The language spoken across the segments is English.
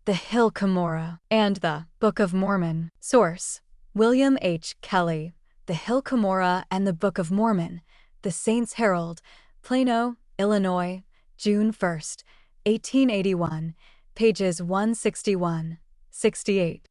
the Hill Cumorah, and the Book of Mormon. Source: William H. Kelley, The Hill Cumorah and the Book of Mormon, The Saints' Herald, Plano, Illinois, June 1, 1881, pages 161-68.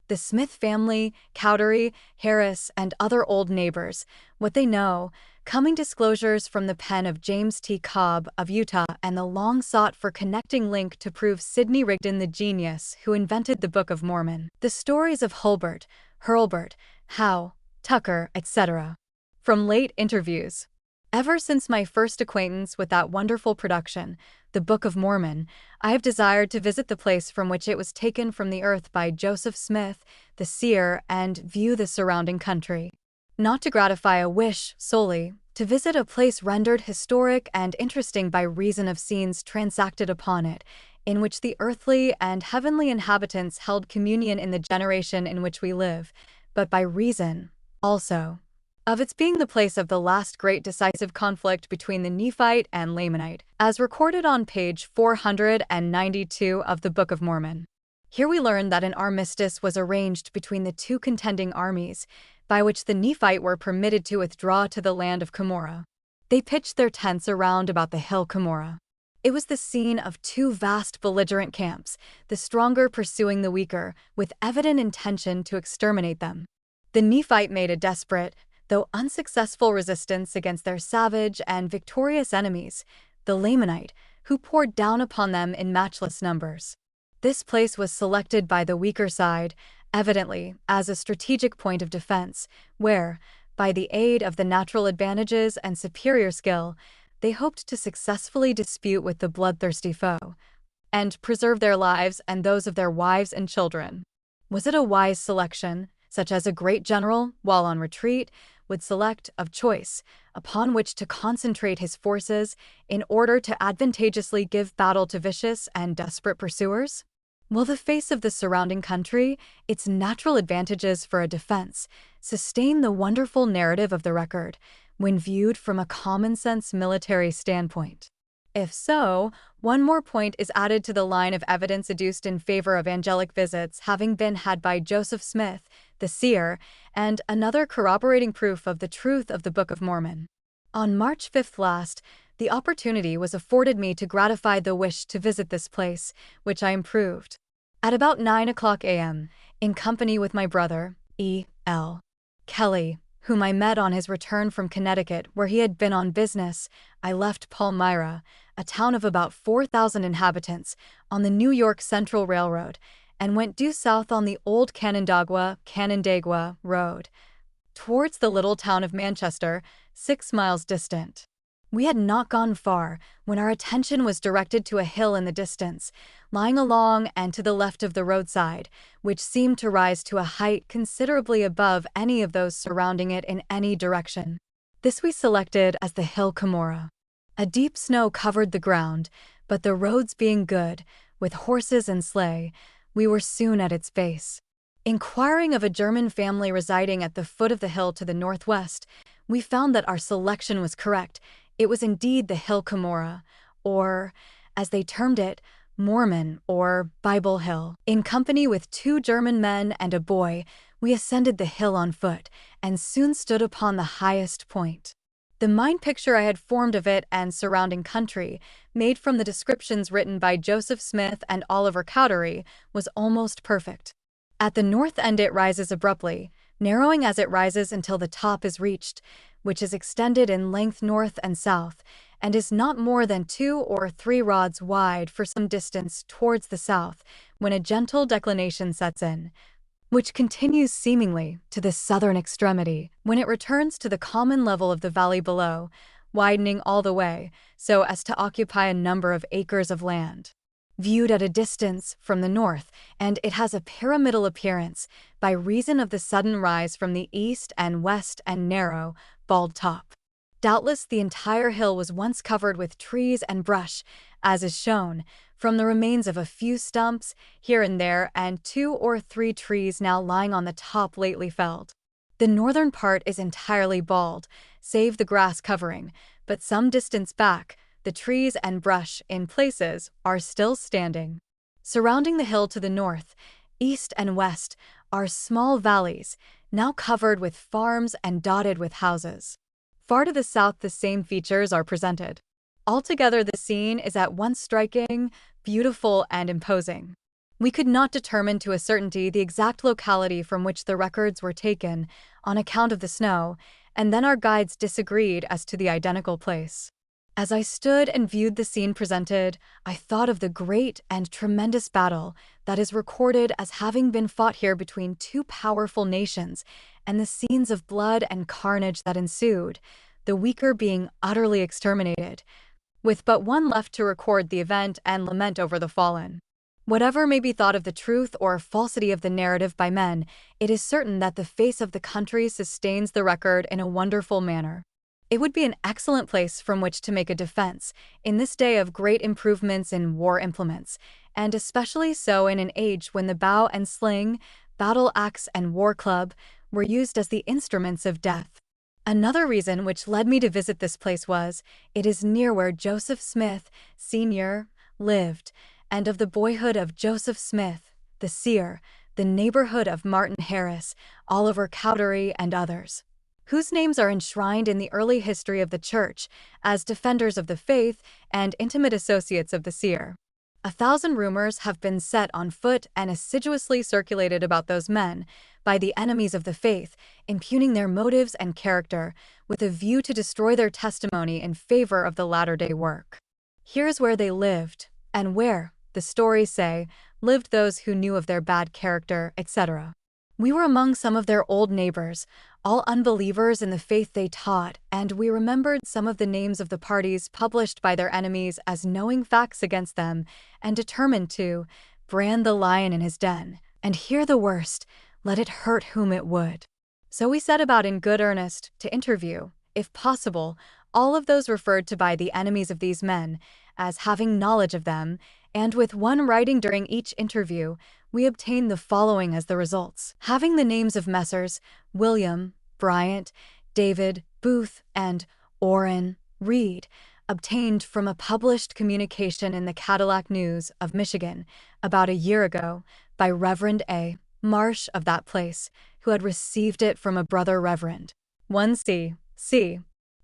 The Smith family, Cowdery, Harris, and other old neighbors, what they know, coming disclosures from the pen of James T. Cobb of Utah, and the long-sought-for connecting link to prove Sidney Rigdon the genius who invented the Book of Mormon. The stories of Hulbert, Hurlbert, Howe, Tucker, etc. From late interviews. Ever since my first acquaintance with that wonderful production, the Book of Mormon, I have desired to visit the place from which it was taken from the earth by Joseph Smith, the seer, and view the surrounding country. Not to gratify a wish solely, to visit a place rendered historic and interesting by reason of scenes transacted upon it, in which the earthly and heavenly inhabitants held communion in the generation in which we live, but by reason, also, of its being the place of the last great decisive conflict between the Nephite and Lamanite, as recorded on page 492 of the Book of Mormon. Here we learn that an armistice was arranged between the two contending armies, by which the Nephite were permitted to withdraw to the land of Cumorah. They pitched their tents around about the Hill Cumorah. It was the scene of two vast belligerent camps, the stronger pursuing the weaker, with evident intention to exterminate them. The Nephite made a desperate, though unsuccessful resistance against their savage and victorious enemies, the Lamanite, who poured down upon them in matchless numbers. This place was selected by the weaker side, evidently, as a strategic point of defense, where, by the aid of the natural advantages and superior skill, they hoped to successfully dispute with the bloodthirsty foe, and preserve their lives and those of their wives and children. Was it a wise selection, such as a great general, while on retreat, would select of choice, upon which to concentrate his forces in order to advantageously give battle to vicious and desperate pursuers? Will the face of the surrounding country, its natural advantages for a defense, sustain the wonderful narrative of the record, when viewed from a common-sense military standpoint? If so, one more point is added to the line of evidence adduced in favor of angelic visits having been had by Joseph Smith, the seer, and another corroborating proof of the truth of the Book of Mormon. On March 5 last, the opportunity was afforded me to gratify the wish to visit this place, which I improved. At about 9:00 a.m., in company with my brother, E.L. Kelley, whom I met on his return from Connecticut where he had been on business, I left Palmyra, a town of about 4,000 inhabitants, on the New York Central Railroad, and went due south on the old Canandaigua Road, towards the little town of Manchester, 6 miles distant. We had not gone far when our attention was directed to a hill in the distance, lying along and to the left of the roadside, which seemed to rise to a height considerably above any of those surrounding it in any direction. This we selected as the Hill Cumorah. A deep snow covered the ground, but the roads being good, with horses and sleigh, we were soon at its base. Inquiring of a German family residing at the foot of the hill to the northwest, we found that our selection was correct. It was indeed the Hill Cumorah, or, as they termed it, Mormon or Bible Hill. In company with 2 German men and a boy, we ascended the hill on foot, and soon stood upon the highest point. The mind picture I had formed of it and surrounding country, made from the descriptions written by Joseph Smith and Oliver Cowdery, was almost perfect. At the north end it rises abruptly, narrowing as it rises until the top is reached, which is extended in length north and south, and is not more than 2 or 3 rods wide for some distance towards the south, when a gentle declination sets in, which continues seemingly to the southern extremity, when it returns to the common level of the valley below, widening all the way, so as to occupy a number of acres of land. Viewed at a distance from the north, and it has a pyramidal appearance, by reason of the sudden rise from the east and west and narrow, bald top. Doubtless the entire hill was once covered with trees and brush, as is shown, from the remains of a few stumps here and there and 2 or 3 trees now lying on the top lately felled. The northern part is entirely bald, save the grass covering, but some distance back, the trees and brush, in places, are still standing. Surrounding the hill to the north, east, and west are small valleys, now covered with farms and dotted with houses. Far to the south, the same features are presented. Altogether, the scene is at once striking, beautiful, and imposing. We could not determine to a certainty the exact locality from which the records were taken on account of the snow, and then our guides disagreed as to the identical place. As I stood and viewed the scene presented, I thought of the great and tremendous battle that is recorded as having been fought here between two powerful nations, and the scenes of blood and carnage that ensued, the weaker being utterly exterminated, with but one left to record the event and lament over the fallen. Whatever may be thought of the truth or falsity of the narrative by men, it is certain that the face of the country sustains the record in a wonderful manner. It would be an excellent place from which to make a defense, in this day of great improvements in war implements, and especially so in an age when the bow and sling, battle axe and war club were used as the instruments of death. Another reason which led me to visit this place was, it is near where Joseph Smith, Sr., lived, and of the boyhood of Joseph Smith, the seer, the neighborhood of Martin Harris, Oliver Cowdery, and others, whose names are enshrined in the early history of the Church as defenders of the faith and intimate associates of the seer. 1,000 rumors have been set on foot and assiduously circulated about those men by the enemies of the faith, impugning their motives and character with a view to destroy their testimony in favor of the latter-day work. Here's where they lived, and where, the stories say, lived those who knew of their bad character, etc. We were among some of their old neighbors, all unbelievers in the faith they taught, and we remembered some of the names of the parties published by their enemies as knowing facts against them and determined to brand the lion in his den, and hear the worst, let it hurt whom it would. So we set about in good earnest to interview, if possible, all of those referred to by the enemies of these men as having knowledge of them, and with one writing during each interview, we obtained the following as the results. Having the names of Messrs. William, Bryant, David, Booth, and Orrin Reed, obtained from a published communication in the Cadillac News of Michigan about a year ago by Reverend A. Marsh of that place, who had received it from a brother Reverend 1C.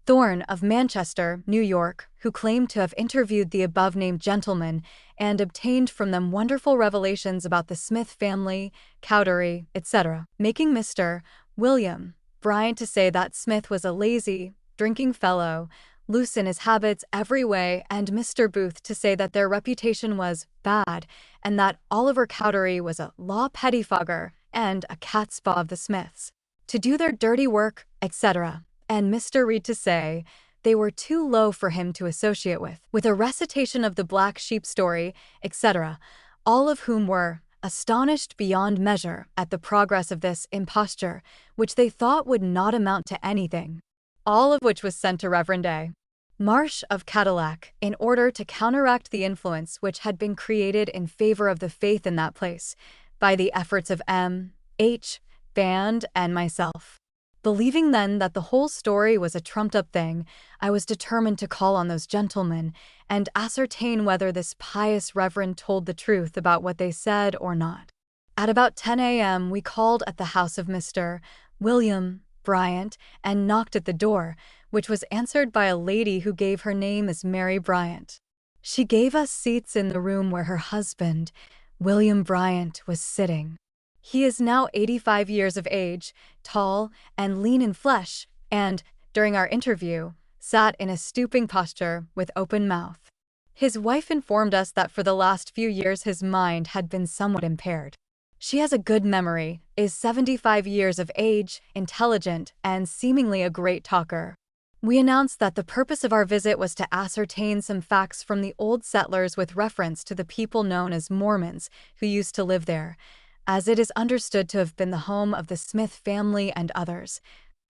Thorne of Manchester, New York, who claimed to have interviewed the above-named gentlemen and obtained from them wonderful revelations about the Smith family, Cowdery, etc., making Mr. William Bryant to say that Smith was a lazy, drinking fellow, loose in his habits every way, and Mr. Booth to say that their reputation was bad, and that Oliver Cowdery was a law pettifogger and a catspaw of the Smiths, to do their dirty work, etc., and Mr. Reed to say they were too low for him to associate with a recitation of the black sheep story, etc., all of whom were astonished beyond measure at the progress of this imposture, which they thought would not amount to anything. All of which was sent to Reverend A. Marsh of Cadillac, in order to counteract the influence which had been created in favor of the faith in that place by the efforts of M. H. Band and myself. Believing then that the whole story was a trumped-up thing, I was determined to call on those gentlemen and ascertain whether this pious reverend told the truth about what they said or not. At about 10 a.m. we called at the house of Mr. William Bryant and knocked at the door, which was answered by a lady who gave her name as Mary Bryant. She gave us seats in the room where her husband, William Bryant, was sitting. He is now 85 years of age, tall and lean in flesh, and, during our interview, sat in a stooping posture with open mouth. His wife informed us that for the last few years his mind had been somewhat impaired. She has a good memory, is 75 years of age, intelligent, and seemingly a great talker. We announced that the purpose of our visit was to ascertain some facts from the old settlers with reference to the people known as Mormons who used to live there, as it is understood to have been the home of the Smith family and others,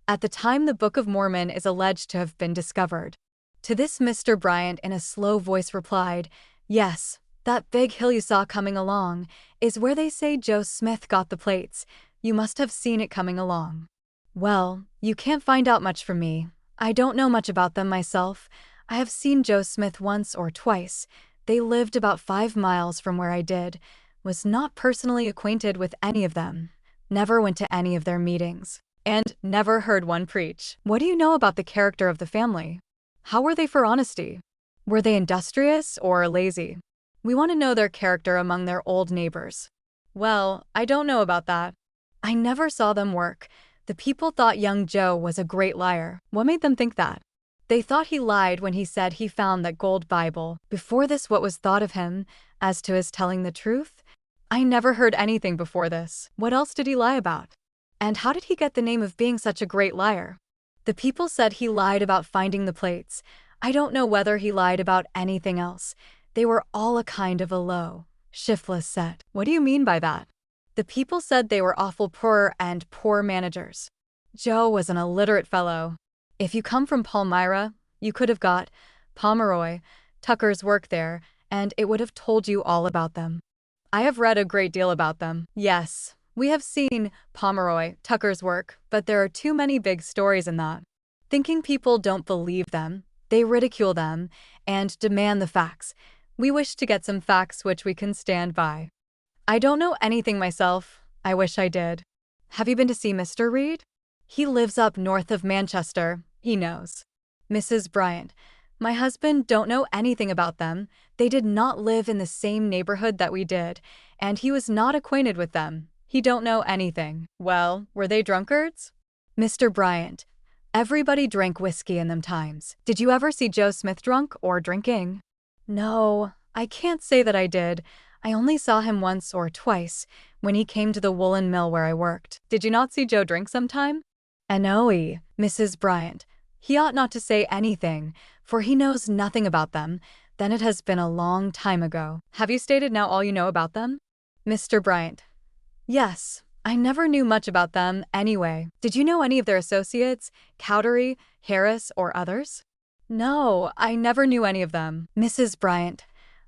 at the time the Book of Mormon is alleged to have been discovered. To this Mr. Bryant in a slow voice replied, "Yes, that big hill you saw coming along is where they say Joe Smith got the plates. You must have seen it coming along." "Well, you can't find out much from me. I don't know much about them myself. I have seen Joe Smith once or twice, They lived about 5 miles from where I did, was not personally acquainted with any of them, never went to any of their meetings, and never heard one preach. What do you know about the character of the family? How were they for honesty? Were they industrious or lazy? We want to know their character among their old neighbors. Well, I don't know about that. I never saw them work. The people thought young Joe was a great liar. What made them think that? They thought he lied when he said he found that gold Bible. Before this, what was thought of him as to his telling the truth? I never heard anything before this. What else did he lie about? And how did he get the name of being such a great liar? The people said he lied about finding the plates. I don't know whether he lied about anything else. They were all a kind of a low, shiftless set. What do you mean by that? The people said they were awful poor and poor managers. Joe was an illiterate fellow. If you come from Palmyra, you could have got Pomeroy, Tucker's work there, and it would have told you all about them. I have read a great deal about them. Yes, we have seen Pomeroy, Tucker's work, but there are too many big stories in that. Thinking people don't believe them, they ridicule them, and demand the facts. We wish to get some facts which we can stand by. I don't know anything myself. I wish I did. Have you been to see Mr. Reed? He lives up north of Manchester. He knows. Mrs. Bryant, my husband don't know anything about them. They did not live in the same neighborhood that we did, and he was not acquainted with them. He don't know anything. Well, were they drunkards? Mr. Bryant, everybody drank whiskey in them times. Did you ever see Joe Smith drunk or drinking? No, I can't say that I did. I only saw him once or twice, when he came to the woolen mill where I worked. Did you not see Joe drink sometime? Anoe, Mrs. Bryant. He ought not to say anything, for he knows nothing about them. Then it has been a long time ago. Have you stated now all you know about them? Mr. Bryant. Yes, I never knew much about them anyway. Did you know any of their associates, Cowdery, Harris, or others? No, I never knew any of them. Mrs. Bryant.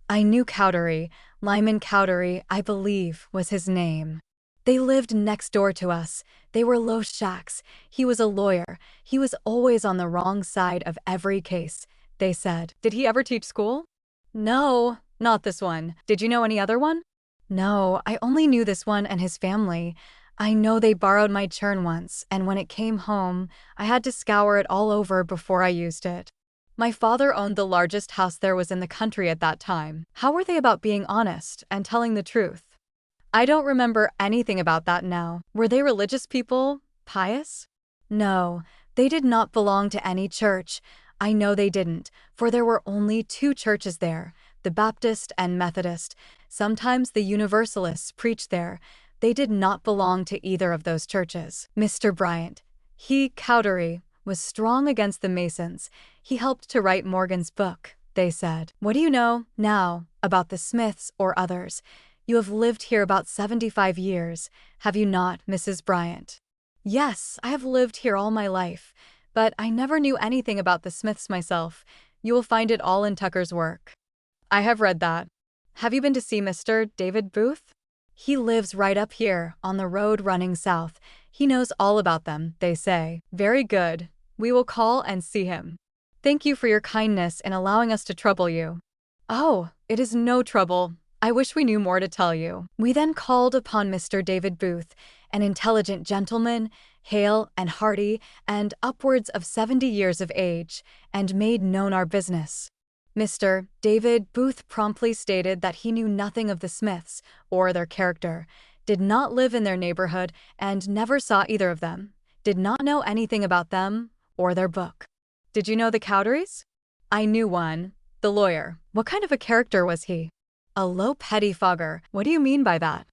I knew Cowdery. Lyman Cowdery, I believe, was his name. They lived next door to us. They were low shacks. He was a lawyer. He was always on the wrong side of every case, they said. Did he ever teach school? No, not this one. Did you know any other one? No, I only knew this one and his family. I know they borrowed my churn once, and when it came home, I had to scour it all over before I used it. My father owned the largest house there was in the country at that time. How were they about being honest and telling the truth? I don't remember anything about that now. Were they religious people? Pious? No, they did not belong to any church. I know they didn't, for there were only 2 churches there, the Baptist and Methodist. Sometimes the Universalists preached there. They did not belong to either of those churches. Mr. Bryant, Cowdery, was strong against the Masons. He helped to write Morgan's book, they said. What do you know now about the Smiths or others? You have lived here about 75 years, have you not, Mrs. Bryant? Yes, I have lived here all my life, but I never knew anything about the Smiths myself. You will find it all in Tucker's work. I have read that. Have you been to see Mr. David Booth? He lives right up here, on the road running south. He knows all about them, they say. Very good. We will call and see him. Thank you for your kindness in allowing us to trouble you. Oh, it is no trouble. I wish we knew more to tell you. We then called upon Mr. David Booth, an intelligent gentleman, hale and hearty, and upwards of 70 years of age, and made known our business. Mr. David Booth promptly stated that he knew nothing of the Smiths, or their character, did not live in their neighborhood, and never saw either of them, did not know anything about them, or their book. Did you know the Cowderys? I knew one, the lawyer. What kind of a character was he? A low pettifogger. What do you mean by that?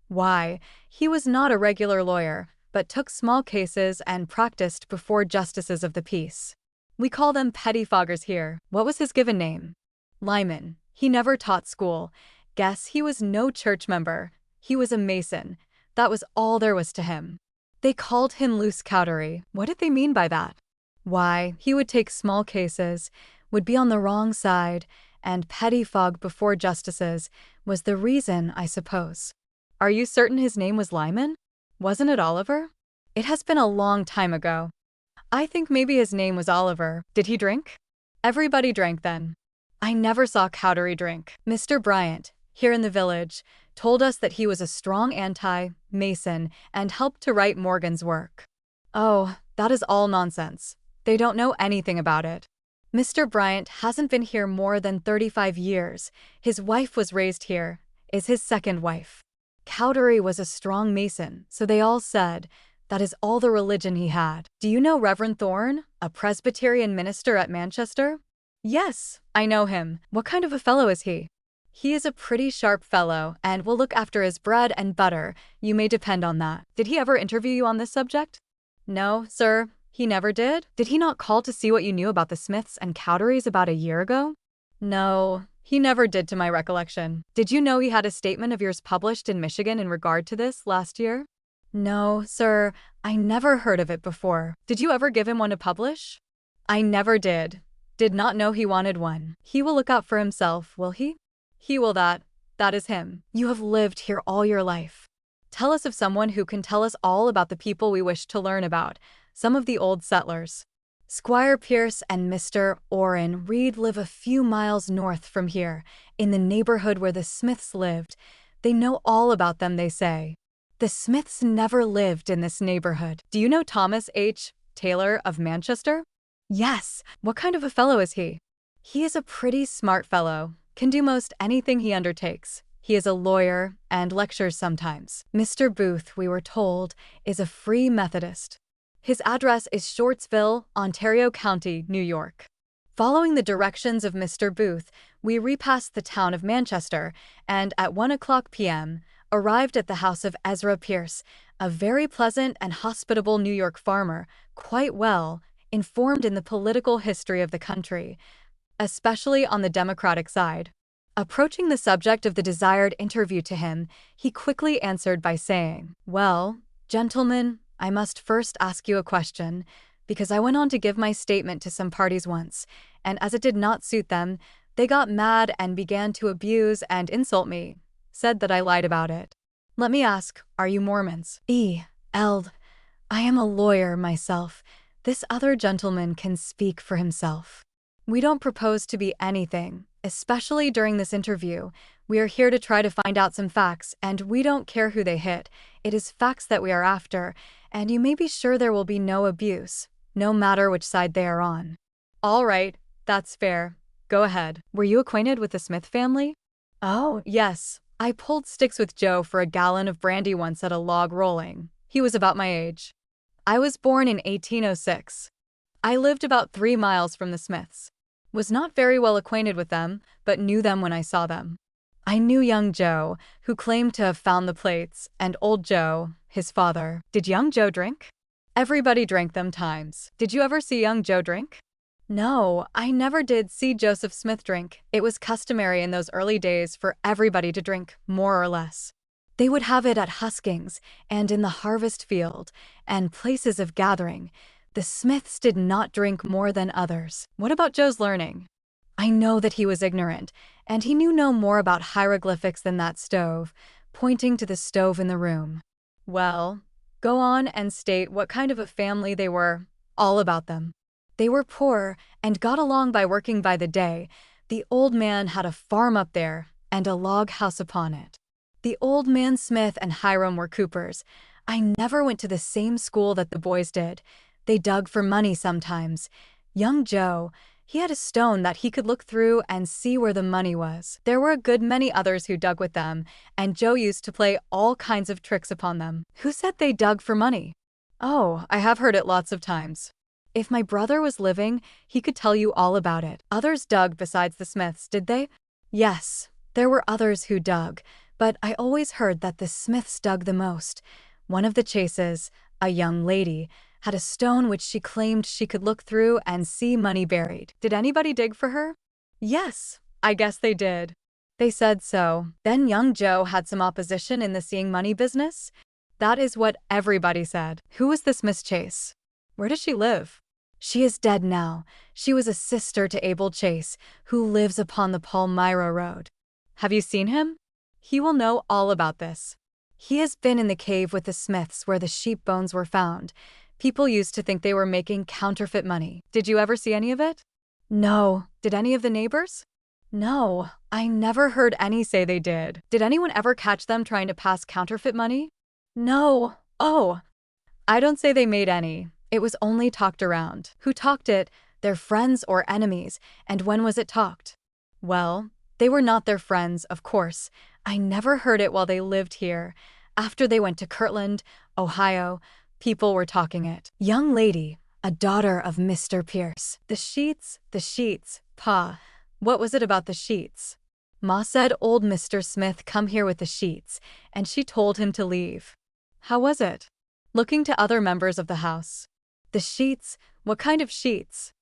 Why, he was not a regular lawyer, but took small cases and practiced before justices of the peace. We call them pettifoggers here. What was his given name? Lyman. He never taught school. Guess he was no church member. He was a Mason. That was all there was to him. They called him Loose Cowdery. What did they mean by that? Why, he would take small cases, would be on the wrong side, and pettifog before justices was the reason, I suppose. Are you certain his name was Lyman? Wasn't it Oliver? It has been a long time ago. I think maybe his name was Oliver. Did he drink? Everybody drank then. I never saw Cowdery drink. Mr. Bryant, here in the village, told us that he was a strong anti-Mason and helped to write Morgan's work. Oh, that is all nonsense. They don't know anything about it. Mr. Bryant hasn't been here more than 35 years. His wife was raised here, is his second wife. Cowdery was a strong Mason, so they all said, that is all the religion he had. Do you know Reverend Thorne, a Presbyterian minister at Manchester? Yes, I know him. What kind of a fellow is he? He is a pretty sharp fellow and will look after his bread and butter, you may depend on that. Did he ever interview you on this subject? No, sir, he never did. Did he not call to see what you knew about the Smiths and Cowderys about a year ago? No, he never did to my recollection. Did you know he had a statement of yours published in Michigan in regard to this last year? No, sir, I never heard of it before. Did you ever give him one to publish? I never did. Did not know he wanted one. He will look out for himself, will he? He will that. That is him. You have lived here all your life. Tell us of someone who can tell us all about the people we wish to learn about, some of the old settlers. Squire Pierce and Mr. Orrin Reed live a few miles north from here, in the neighborhood where the Smiths lived. They know all about them, they say. The Smiths never lived in this neighborhood. Do you know Thomas H. Taylor of Manchester? Yes. What kind of a fellow is he? He is a pretty smart fellow, can do most anything he undertakes. He is a lawyer and lectures sometimes. Mr. Booth, we were told, is a Free Methodist. His address is Shortsville, Ontario County, New York. Following the directions of Mr. Booth, we repassed the town of Manchester and at 1:00 p.m. arrived at the house of Ezra Pierce, a very pleasant and hospitable New York farmer, quite well informed in the political history of the country, especially on the Democratic side. Approaching the subject of the desired interview to him, he quickly answered by saying, "Well, gentlemen, I must first ask you a question, because I went on to give my statement to some parties once, and as it did not suit them, they got mad and began to abuse and insult me, said that I lied about it. Let me ask, are you Mormons?" I am a lawyer myself. This other gentleman can speak for himself. We don't propose to be anything, especially during this interview. We are here to try to find out some facts, and we don't care who they hit. It is facts that we are after, and you may be sure there will be no abuse, no matter which side they are on. All right, that's fair. Go ahead. Were you acquainted with the Smith family? Oh, yes. I pulled sticks with Joe for a gallon of brandy once at a log rolling. He was about my age. I was born in 1806. I lived about 3 miles from the Smiths. Was not very well acquainted with them, but knew them when I saw them. I knew young Joe, who claimed to have found the plates, and old Joe, his father. Did young Joe drink? Everybody drank them times. Did you ever see young Joe drink? No, I never did see Joseph Smith drink. It was customary in those early days for everybody to drink, more or less. They would have it at huskings, and in the harvest field, and places of gathering. The Smiths did not drink more than others. What about Joe's learning? I know that he was ignorant, and he knew no more about hieroglyphics than that stove, pointing to the stove in the room. Well, go on and state what kind of a family they were, all about them. They were poor, and got along by working by the day. The old man had a farm up there, and a log house upon it. The old man Smith and Hiram were coopers. I never went to the same school that the boys did. They dug for money sometimes. Young Joe, he had a stone that he could look through and see where the money was. There were a good many others who dug with them, and Joe used to play all kinds of tricks upon them. Who said they dug for money? Oh, I have heard it lots of times. If my brother was living, he could tell you all about it. Others dug besides the Smiths, did they? Yes, there were others who dug, but I always heard that the Smiths dug the most. One of the Chases, a young lady, had a stone which she claimed she could look through and see money buried. Did anybody dig for her? Yes, I guess they did. They said so. Then young Joe had some opposition in the seeing money business? That is what everybody said. Who was this Miss Chase? Where does she live? She is dead now. She was a sister to Abel Chase, who lives upon the Palmyra Road. Have you seen him? He will know all about this. He has been in the cave with the Smiths where the sheep bones were found. People used to think they were making counterfeit money. Did you ever see any of it? No. Did any of the neighbors? No, I never heard any say they did. Did anyone ever catch them trying to pass counterfeit money? No. Oh, I don't say they made any. It was only talked around. Who talked it? Their friends or enemies? And when was it talked? Well, they were not their friends, of course. I never heard it while they lived here. After they went to Kirtland, Ohio, people were talking it. Young lady, a daughter of Mr. Pierce. The sheets, Pa. What was it about the sheets? Ma said old Mr. Smith come here with the sheets, and she told him to leave. How was it? Looking to other members of the house. The sheets? What kind of sheets?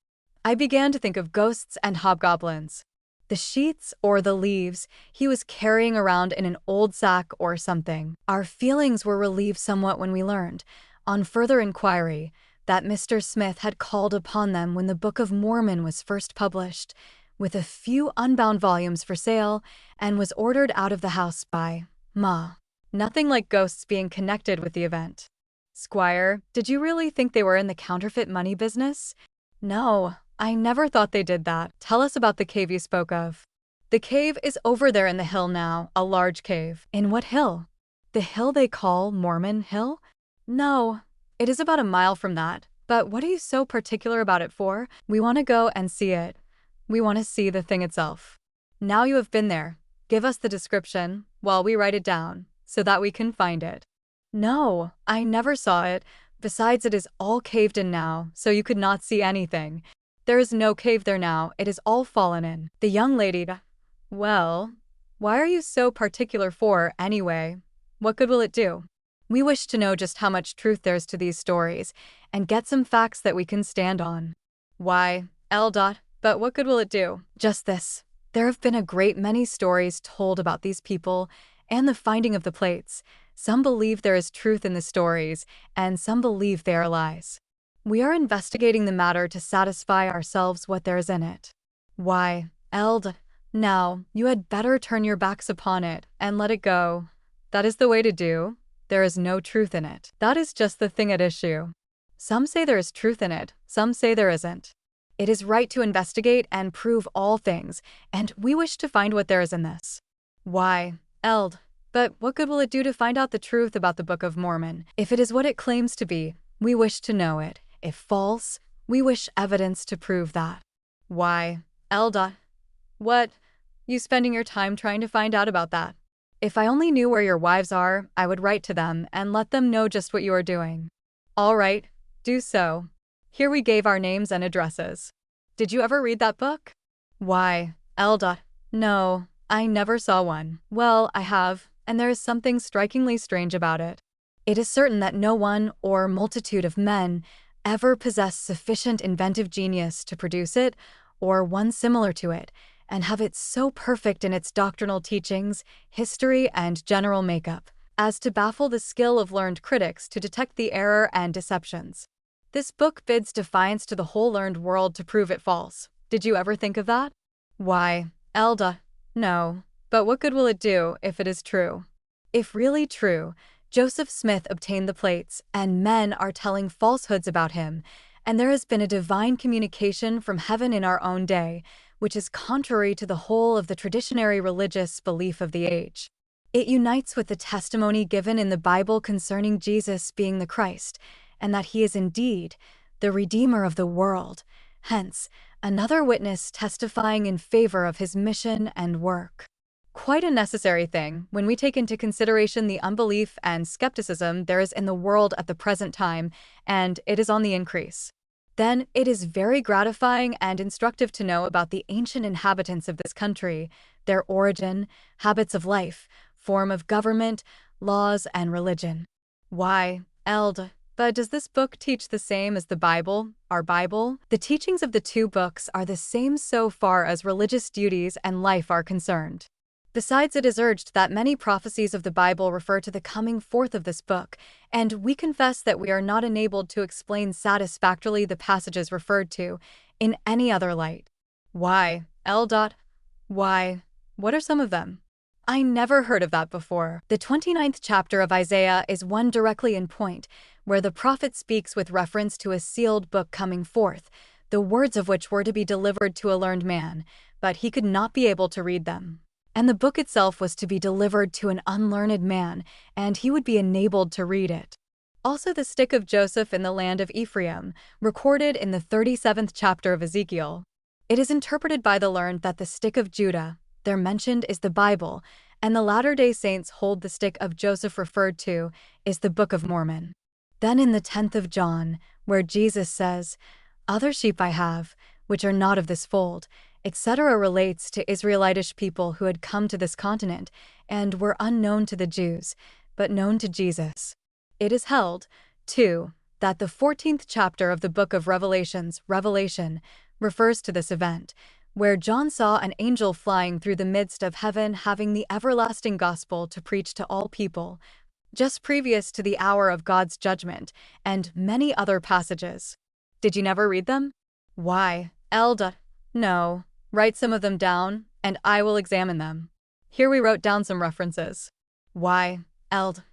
I began to think of ghosts and hobgoblins. The sheets, or the leaves, he was carrying around in an old sack or something. Our feelings were relieved somewhat when we learned, on further inquiry, that Mr. Smith had called upon them when the Book of Mormon was first published, with a few unbound volumes for sale, and was ordered out of the house by Ma. Nothing like ghosts being connected with the event. Squire, did you really think they were in the counterfeit money business? No, I never thought they did that. Tell us about the cave you spoke of. The cave is over there in the hill now, a large cave. In what hill? The hill they call Mormon Hill? No, it is about a mile from that. But what are you so particular about it for? We want to go and see it. We want to see the thing itself. Now you have been there. Give us the description while we write it down so that we can find it. No, I never saw it. Besides, it is all caved in now, so you could not see anything. There is no cave there now, it is all fallen in. The young lady, well, why are you so particular for, anyway? What good will it do? We wish to know just how much truth there is to these stories, and get some facts that we can stand on. Why, but what good will it do? Just this. There have been a great many stories told about these people, and the finding of the plates. Some believe there is truth in the stories, and some believe they are lies. We are investigating the matter to satisfy ourselves what there is in it. Why, now, you had better turn your backs upon it, and let it go. That is the way to do. There is no truth in it. That is just the thing at issue. Some say there is truth in it, some say there isn't. It is right to investigate and prove all things, and we wish to find what there is in this. Why, but what good will it do to find out the truth about the Book of Mormon? If it is what it claims to be, we wish to know it. If false, we wish evidence to prove that. Why, what? You spending your time trying to find out about that? If I only knew where your wives are, I would write to them and let them know just what you are doing. All right, do so. Here we gave our names and addresses. Did you ever read that book? Why, no, I never saw one. Well, I have, and there is something strikingly strange about it. It is certain that no one, or multitude of men, ever possessed sufficient inventive genius to produce it, or one similar to it, and have it so perfect in its doctrinal teachings, history, and general makeup, as to baffle the skill of learned critics to detect the error and deceptions. This book bids defiance to the whole learned world to prove it false. Did you ever think of that? Why, no. But what good will it do if it is true? If really true, Joseph Smith obtained the plates, and men are telling falsehoods about him, and there has been a divine communication from heaven in our own day, which is contrary to the whole of the traditionary religious belief of the age. It unites with the testimony given in the Bible concerning Jesus being the Christ, and that he is indeed the Redeemer of the world, hence, another witness testifying in favor of his mission and work. Quite a necessary thing when we take into consideration the unbelief and skepticism there is in the world at the present time, and it is on the increase. Then it is very gratifying and instructive to know about the ancient inhabitants of this country, their origin, habits of life, form of government, laws, and religion. Why, but does this book teach the same as the Bible, our Bible? The teachings of the two books are the same so far as religious duties and life are concerned. Besides, it is urged that many prophecies of the Bible refer to the coming forth of this book, and we confess that we are not enabled to explain satisfactorily the passages referred to in any other light. Why, why, what are some of them? I never heard of that before. The 29th chapter of Isaiah is one directly in point, where the prophet speaks with reference to a sealed book coming forth, the words of which were to be delivered to a learned man, but he could not be able to read them. And the book itself was to be delivered to an unlearned man, and he would be enabled to read it. Also the stick of Joseph in the land of Ephraim, recorded in the 37th chapter of Ezekiel. It is interpreted by the learned that the stick of Judah, there mentioned, is the Bible, and the Latter-day Saints hold the stick of Joseph referred to is the Book of Mormon. Then in the 10th of John, where Jesus says, "Other sheep I have, which are not of this fold," etc., relates to Israelitish people who had come to this continent and were unknown to the Jews, but known to Jesus. It is held, too, that the 14th chapter of the book of Revelations, Revelation, refers to this event, where John saw an angel flying through the midst of heaven having the everlasting gospel to preach to all people, just previous to the hour of God's judgment, and many other passages. Did you never read them? Why, Elda? No. Write some of them down, and I will examine them. Here we wrote down some references. Why, Eld?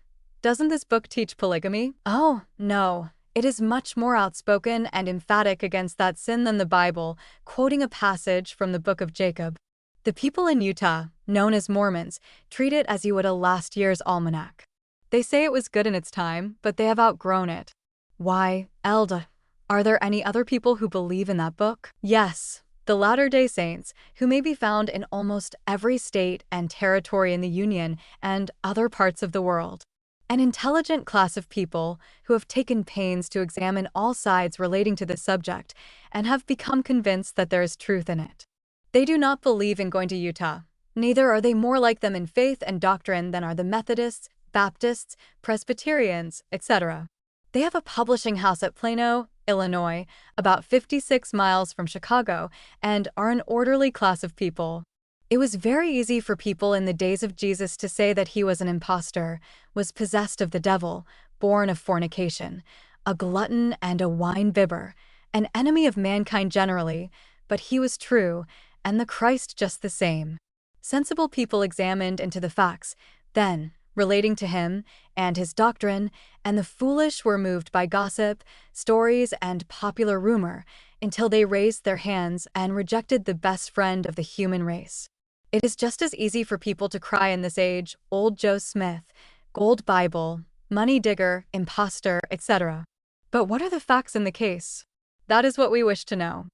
Doesn't this book teach polygamy? Oh, no. It is much more outspoken and emphatic against that sin than the Bible, quoting a passage from the Book of Jacob. The people in Utah, known as Mormons, treat it as you would a last year's almanac. They say it was good in its time, but they have outgrown it. Why, Elda? Are there any other people who believe in that book? Yes. The Latter-day Saints, who may be found in almost every state and territory in the Union and other parts of the world. An intelligent class of people who have taken pains to examine all sides relating to this subject and have become convinced that there is truth in it. They do not believe in going to Utah. Neither are they more like them in faith and doctrine than are the Methodists, Baptists, Presbyterians, etc. They have a publishing house at Plano, Illinois, about 56 miles from Chicago, and are an orderly class of people. It was very easy for people in the days of Jesus to say that he was an impostor, was possessed of the devil, born of fornication, a glutton and a wine-bibber, an enemy of mankind generally, but he was true, and the Christ just the same. Sensible people examined into the facts, then, relating to him and his doctrine, and the foolish were moved by gossip, stories, and popular rumor until they raised their hands and rejected the best friend of the human race. It is just as easy for people to cry in this age, Old Joe Smith, Gold Bible, Money Digger, Imposter, etc. But what are the facts in the case? That is what we wish to know.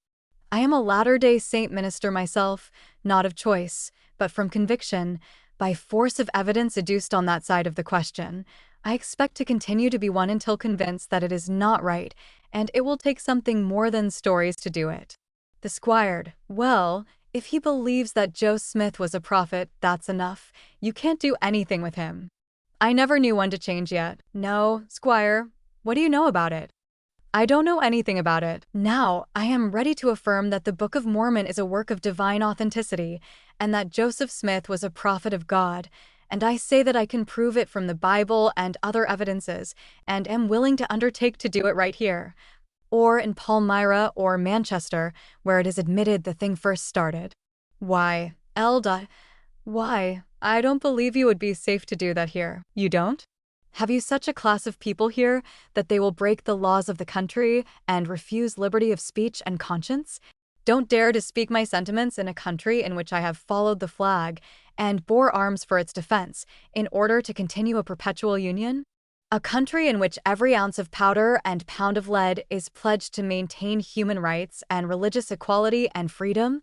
I am a Latter-day Saint minister myself, not of choice, but from conviction, by force of evidence adduced on that side of the question. I expect to continue to be one until convinced that it is not right, and it will take something more than stories to do it. The squire, well, if he believes that Joe Smith was a prophet, that's enough. You can't do anything with him. I never knew one to change yet. No, squire, what do you know about it? I don't know anything about it. Now, I am ready to affirm that the Book of Mormon is a work of divine authenticity, and that Joseph Smith was a prophet of God, and I say that I can prove it from the Bible and other evidences, and am willing to undertake to do it right here, or in Palmyra or Manchester, where it is admitted the thing first started. Why, Elda, why, I don't believe you would be safe to do that here. You don't? Have you such a class of people here that they will break the laws of the country and refuse liberty of speech and conscience? Don't dare to speak my sentiments in a country in which I have followed the flag and bore arms for its defense in order to continue a perpetual union? A country in which every ounce of powder and pound of lead is pledged to maintain human rights and religious equality and freedom?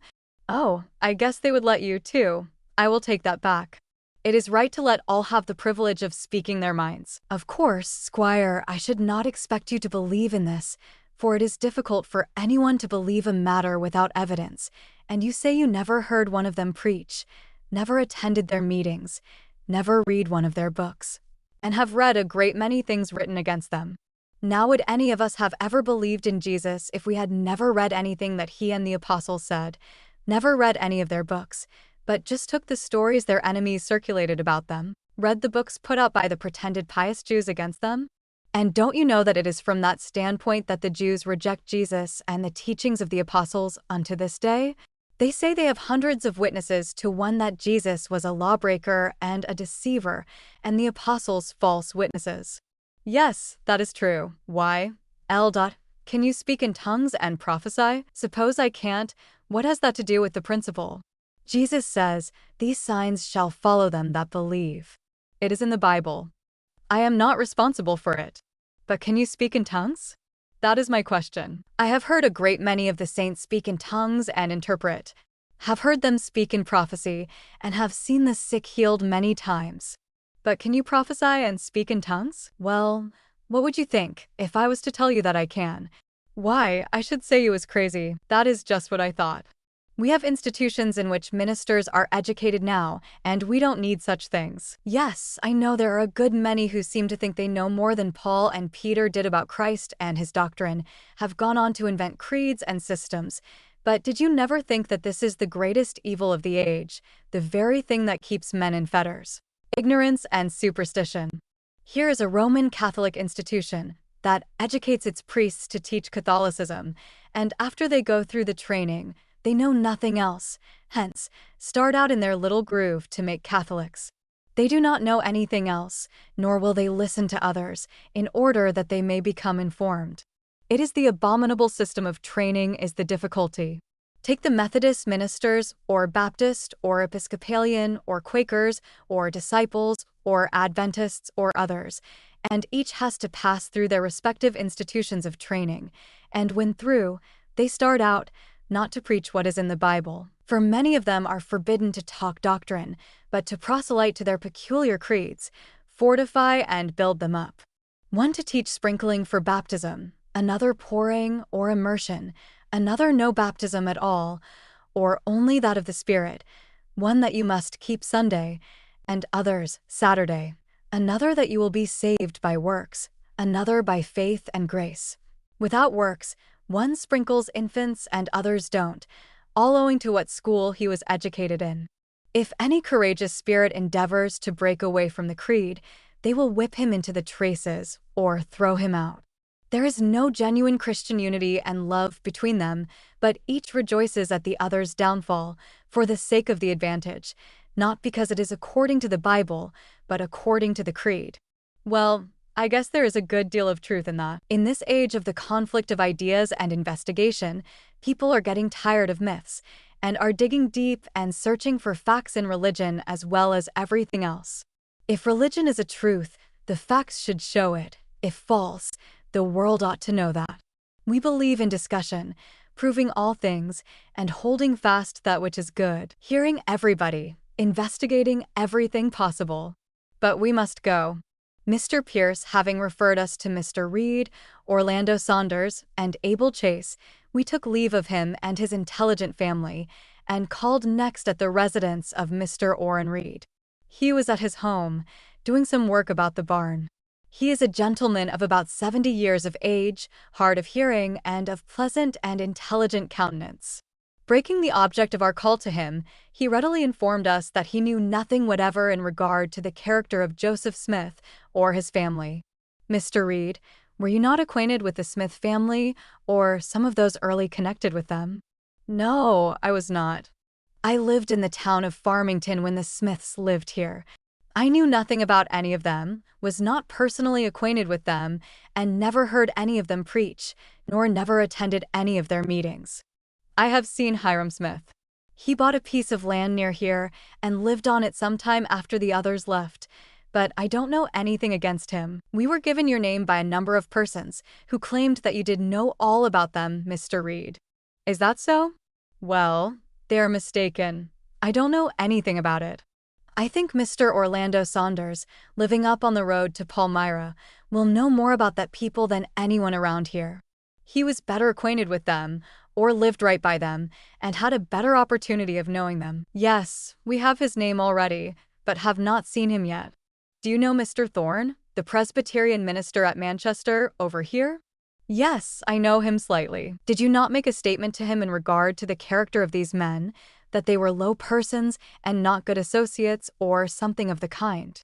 Oh, I guess they would let you too. I will take that back. It is right to let all have the privilege of speaking their minds. Of course, squire, I should not expect you to believe in this, for it is difficult for anyone to believe a matter without evidence, and you say you never heard one of them preach, never attended their meetings, never read one of their books, and have read a great many things written against them. Now would any of us have ever believed in Jesus if we had never read anything that he and the apostles said, never read any of their books, but just took the stories their enemies circulated about them, read the books put up by the pretended pious Jews against them? And don't you know that it is from that standpoint that the Jews reject Jesus and the teachings of the apostles unto this day? They say they have hundreds of witnesses to one that Jesus was a lawbreaker and a deceiver, and the apostles false witnesses. Yes, that is true. Why? L. Can you speak in tongues and prophesy? Suppose I can't, What has that to do with the principle? Jesus says, "These signs shall follow them that believe." It is in the Bible. I am not responsible for it. But can you speak in tongues? That is my question. I have heard a great many of the saints speak in tongues and interpret, have heard them speak in prophecy, and have seen the sick healed many times. But can you prophesy and speak in tongues? Well, what would you think if I was to tell you that I can? Why, I should say you was crazy. That is just what I thought. We have institutions in which ministers are educated now, and we don't need such things. Yes, I know there are a good many who seem to think they know more than Paul and Peter did about Christ and his doctrine, have gone on to invent creeds and systems. But did you never think that this is the greatest evil of the age, the very thing that keeps men in fetters? Ignorance and superstition. Here is a Roman Catholic institution that educates its priests to teach Catholicism, and after they go through the training, they know nothing else, hence, start out in their little groove to make Catholics. They do not know anything else, nor will they listen to others, in order that they may become informed. It is the abominable system of training is the difficulty. Take the Methodist ministers, or Baptist, or Episcopalian, or Quakers, or Disciples, or Adventists, or others, and each has to pass through their respective institutions of training, and when through, they start out, not to preach what is in the Bible, for many of them are forbidden to talk doctrine, but to proselyte to their peculiar creeds, fortify and build them up. One to teach sprinkling for baptism, another pouring or immersion, another no baptism at all, or only that of the Spirit, one that you must keep Sunday, and others Saturday, another that you will be saved by works, another by faith and grace. Without works, one sprinkles infants and others don't, all owing to what school he was educated in. If any courageous spirit endeavors to break away from the creed, they will whip him into the traces or throw him out. There is no genuine Christian unity and love between them, but each rejoices at the other's downfall for the sake of the advantage, not because it is according to the Bible, but according to the creed. Well, I guess there is a good deal of truth in that. In this age of the conflict of ideas and investigation, people are getting tired of myths and are digging deep and searching for facts in religion as well as everything else. If religion is a truth, the facts should show it. If false, the world ought to know that. We believe in discussion, proving all things, and holding fast that which is good, hearing everybody, investigating everything possible. But we must go. Mr. Pierce having referred us to Mr. Reed, Orlando Saunders, and Abel Chase, we took leave of him and his intelligent family, and called next at the residence of Mr. Orrin Reed. He was at his home, doing some work about the barn. He is a gentleman of about 70 years of age, hard of hearing, and of pleasant and intelligent countenance. Breaking the object of our call to him, he readily informed us that he knew nothing whatever in regard to the character of Joseph Smith or his family. Mr. Reed, were you not acquainted with the Smith family, or some of those early connected with them? No, I was not. I lived in the town of Farmington when the Smiths lived here. I knew nothing about any of them, was not personally acquainted with them, and never heard any of them preach, nor never attended any of their meetings. I have seen Hiram Smith. He bought a piece of land near here and lived on it some time after the others left, but I don't know anything against him. We were given your name by a number of persons who claimed that you did know all about them, Mr. Reed. Is that so? Well, they are mistaken. I don't know anything about it. I think Mr. Orlando Saunders, living up on the road to Palmyra, will know more about that people than anyone around here. He was better acquainted with them, or lived right by them, and had a better opportunity of knowing them. Yes, we have his name already, but have not seen him yet. Do you know Mr. Thorne, the Presbyterian minister at Manchester, over here? Yes, I know him slightly. Did you not make a statement to him in regard to the character of these men, that they were low persons and not good associates, or something of the kind?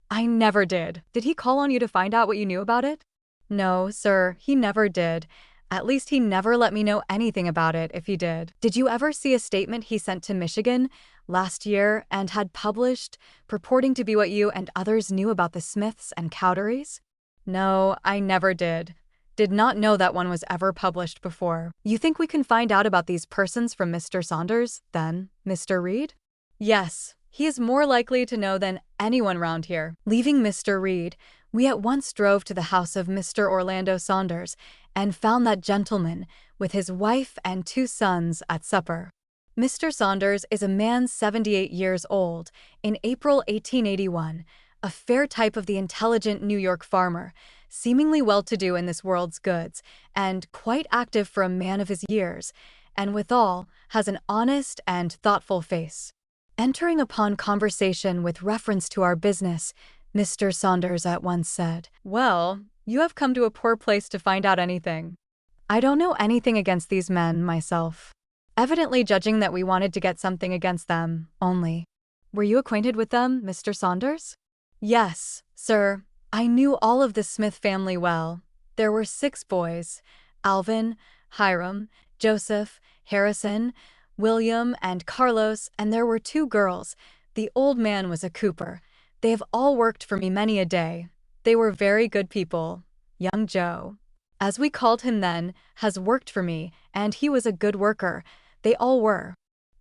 I never did. Did he call on you to find out what you knew about it? No, sir, he never did. At least he never let me know anything about it if he did. Did you ever see a statement he sent to Michigan last year and had published, purporting to be what you and others knew about the Smiths and Cowderies? No, I never did. Did not know that one was ever published before. You think we can find out about these persons from Mr. Saunders, then, Mr. Reed? Yes, he is more likely to know than anyone round here. Leaving Mr. Reed, we at once drove to the house of Mr. Orlando Saunders and found that gentleman, with his wife and 2 sons, at supper. Mr. Saunders is a man 78 years old, in April 1881, a fair type of the intelligent New York farmer, seemingly well-to-do in this world's goods, and quite active for a man of his years, and withal has an honest and thoughtful face. Entering upon conversation with reference to our business, Mr. Saunders at once said, "Well, you have come to a poor place to find out anything. I don't know anything against these men myself." Evidently judging that we wanted to get something against them, only. "Were you acquainted with them, Mr. Saunders?" "Yes, sir. I knew all of the Smith family well. There were 6 boys: Alvin, Hiram, Joseph, Harrison, William, and Carlos, and there were 2 girls. The old man was a cooper. They have all worked for me many a day. They were very good people. Young Joe, as we called him then, has worked for me, and he was a good worker. They all were.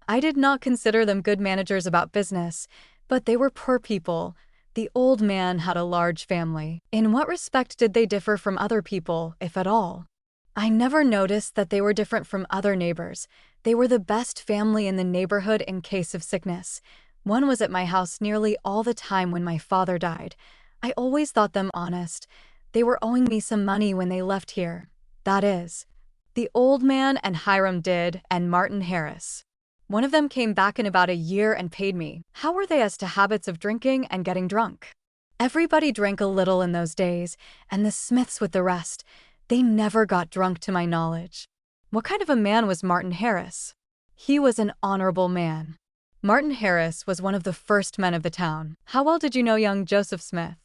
I did not consider them good managers about business, but they were poor people. The old man had a large family." "In what respect did they differ from other people, if at all?" "I never noticed that they were different from other neighbors. They were the best family in the neighborhood in case of sickness. One was at my house nearly all the time when my father died. I always thought them honest. They were owing me some money when they left here. That is, the old man and Hiram did, and Martin Harris. One of them came back in about a year and paid me." "How were they as to habits of drinking and getting drunk?" "Everybody drank a little in those days, and the Smiths with the rest. They never got drunk to my knowledge." "What kind of a man was Martin Harris?" "He was an honorable man." "Martin Harris was one of the first men of the town. How well did you know young Joseph Smith?"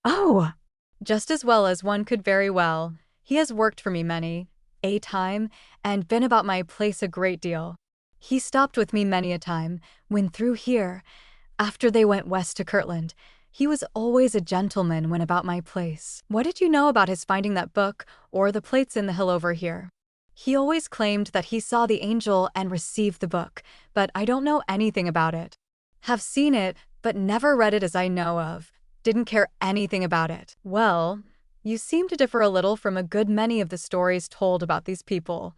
"Oh, just as well as one could very well. He has worked for me many a time, and been about my place a great deal. He stopped with me many a time, when through here, after they went west to Kirtland. He was always a gentleman when about my place." "What did you know about his finding that book, or the plates in the hill over here?" "He always claimed that he saw the angel and received the book, but I don't know anything about it." "Have seen it, but never read it as I know of. Didn't care anything about it." "Well, you seem to differ a little from a good many of the stories told about these people.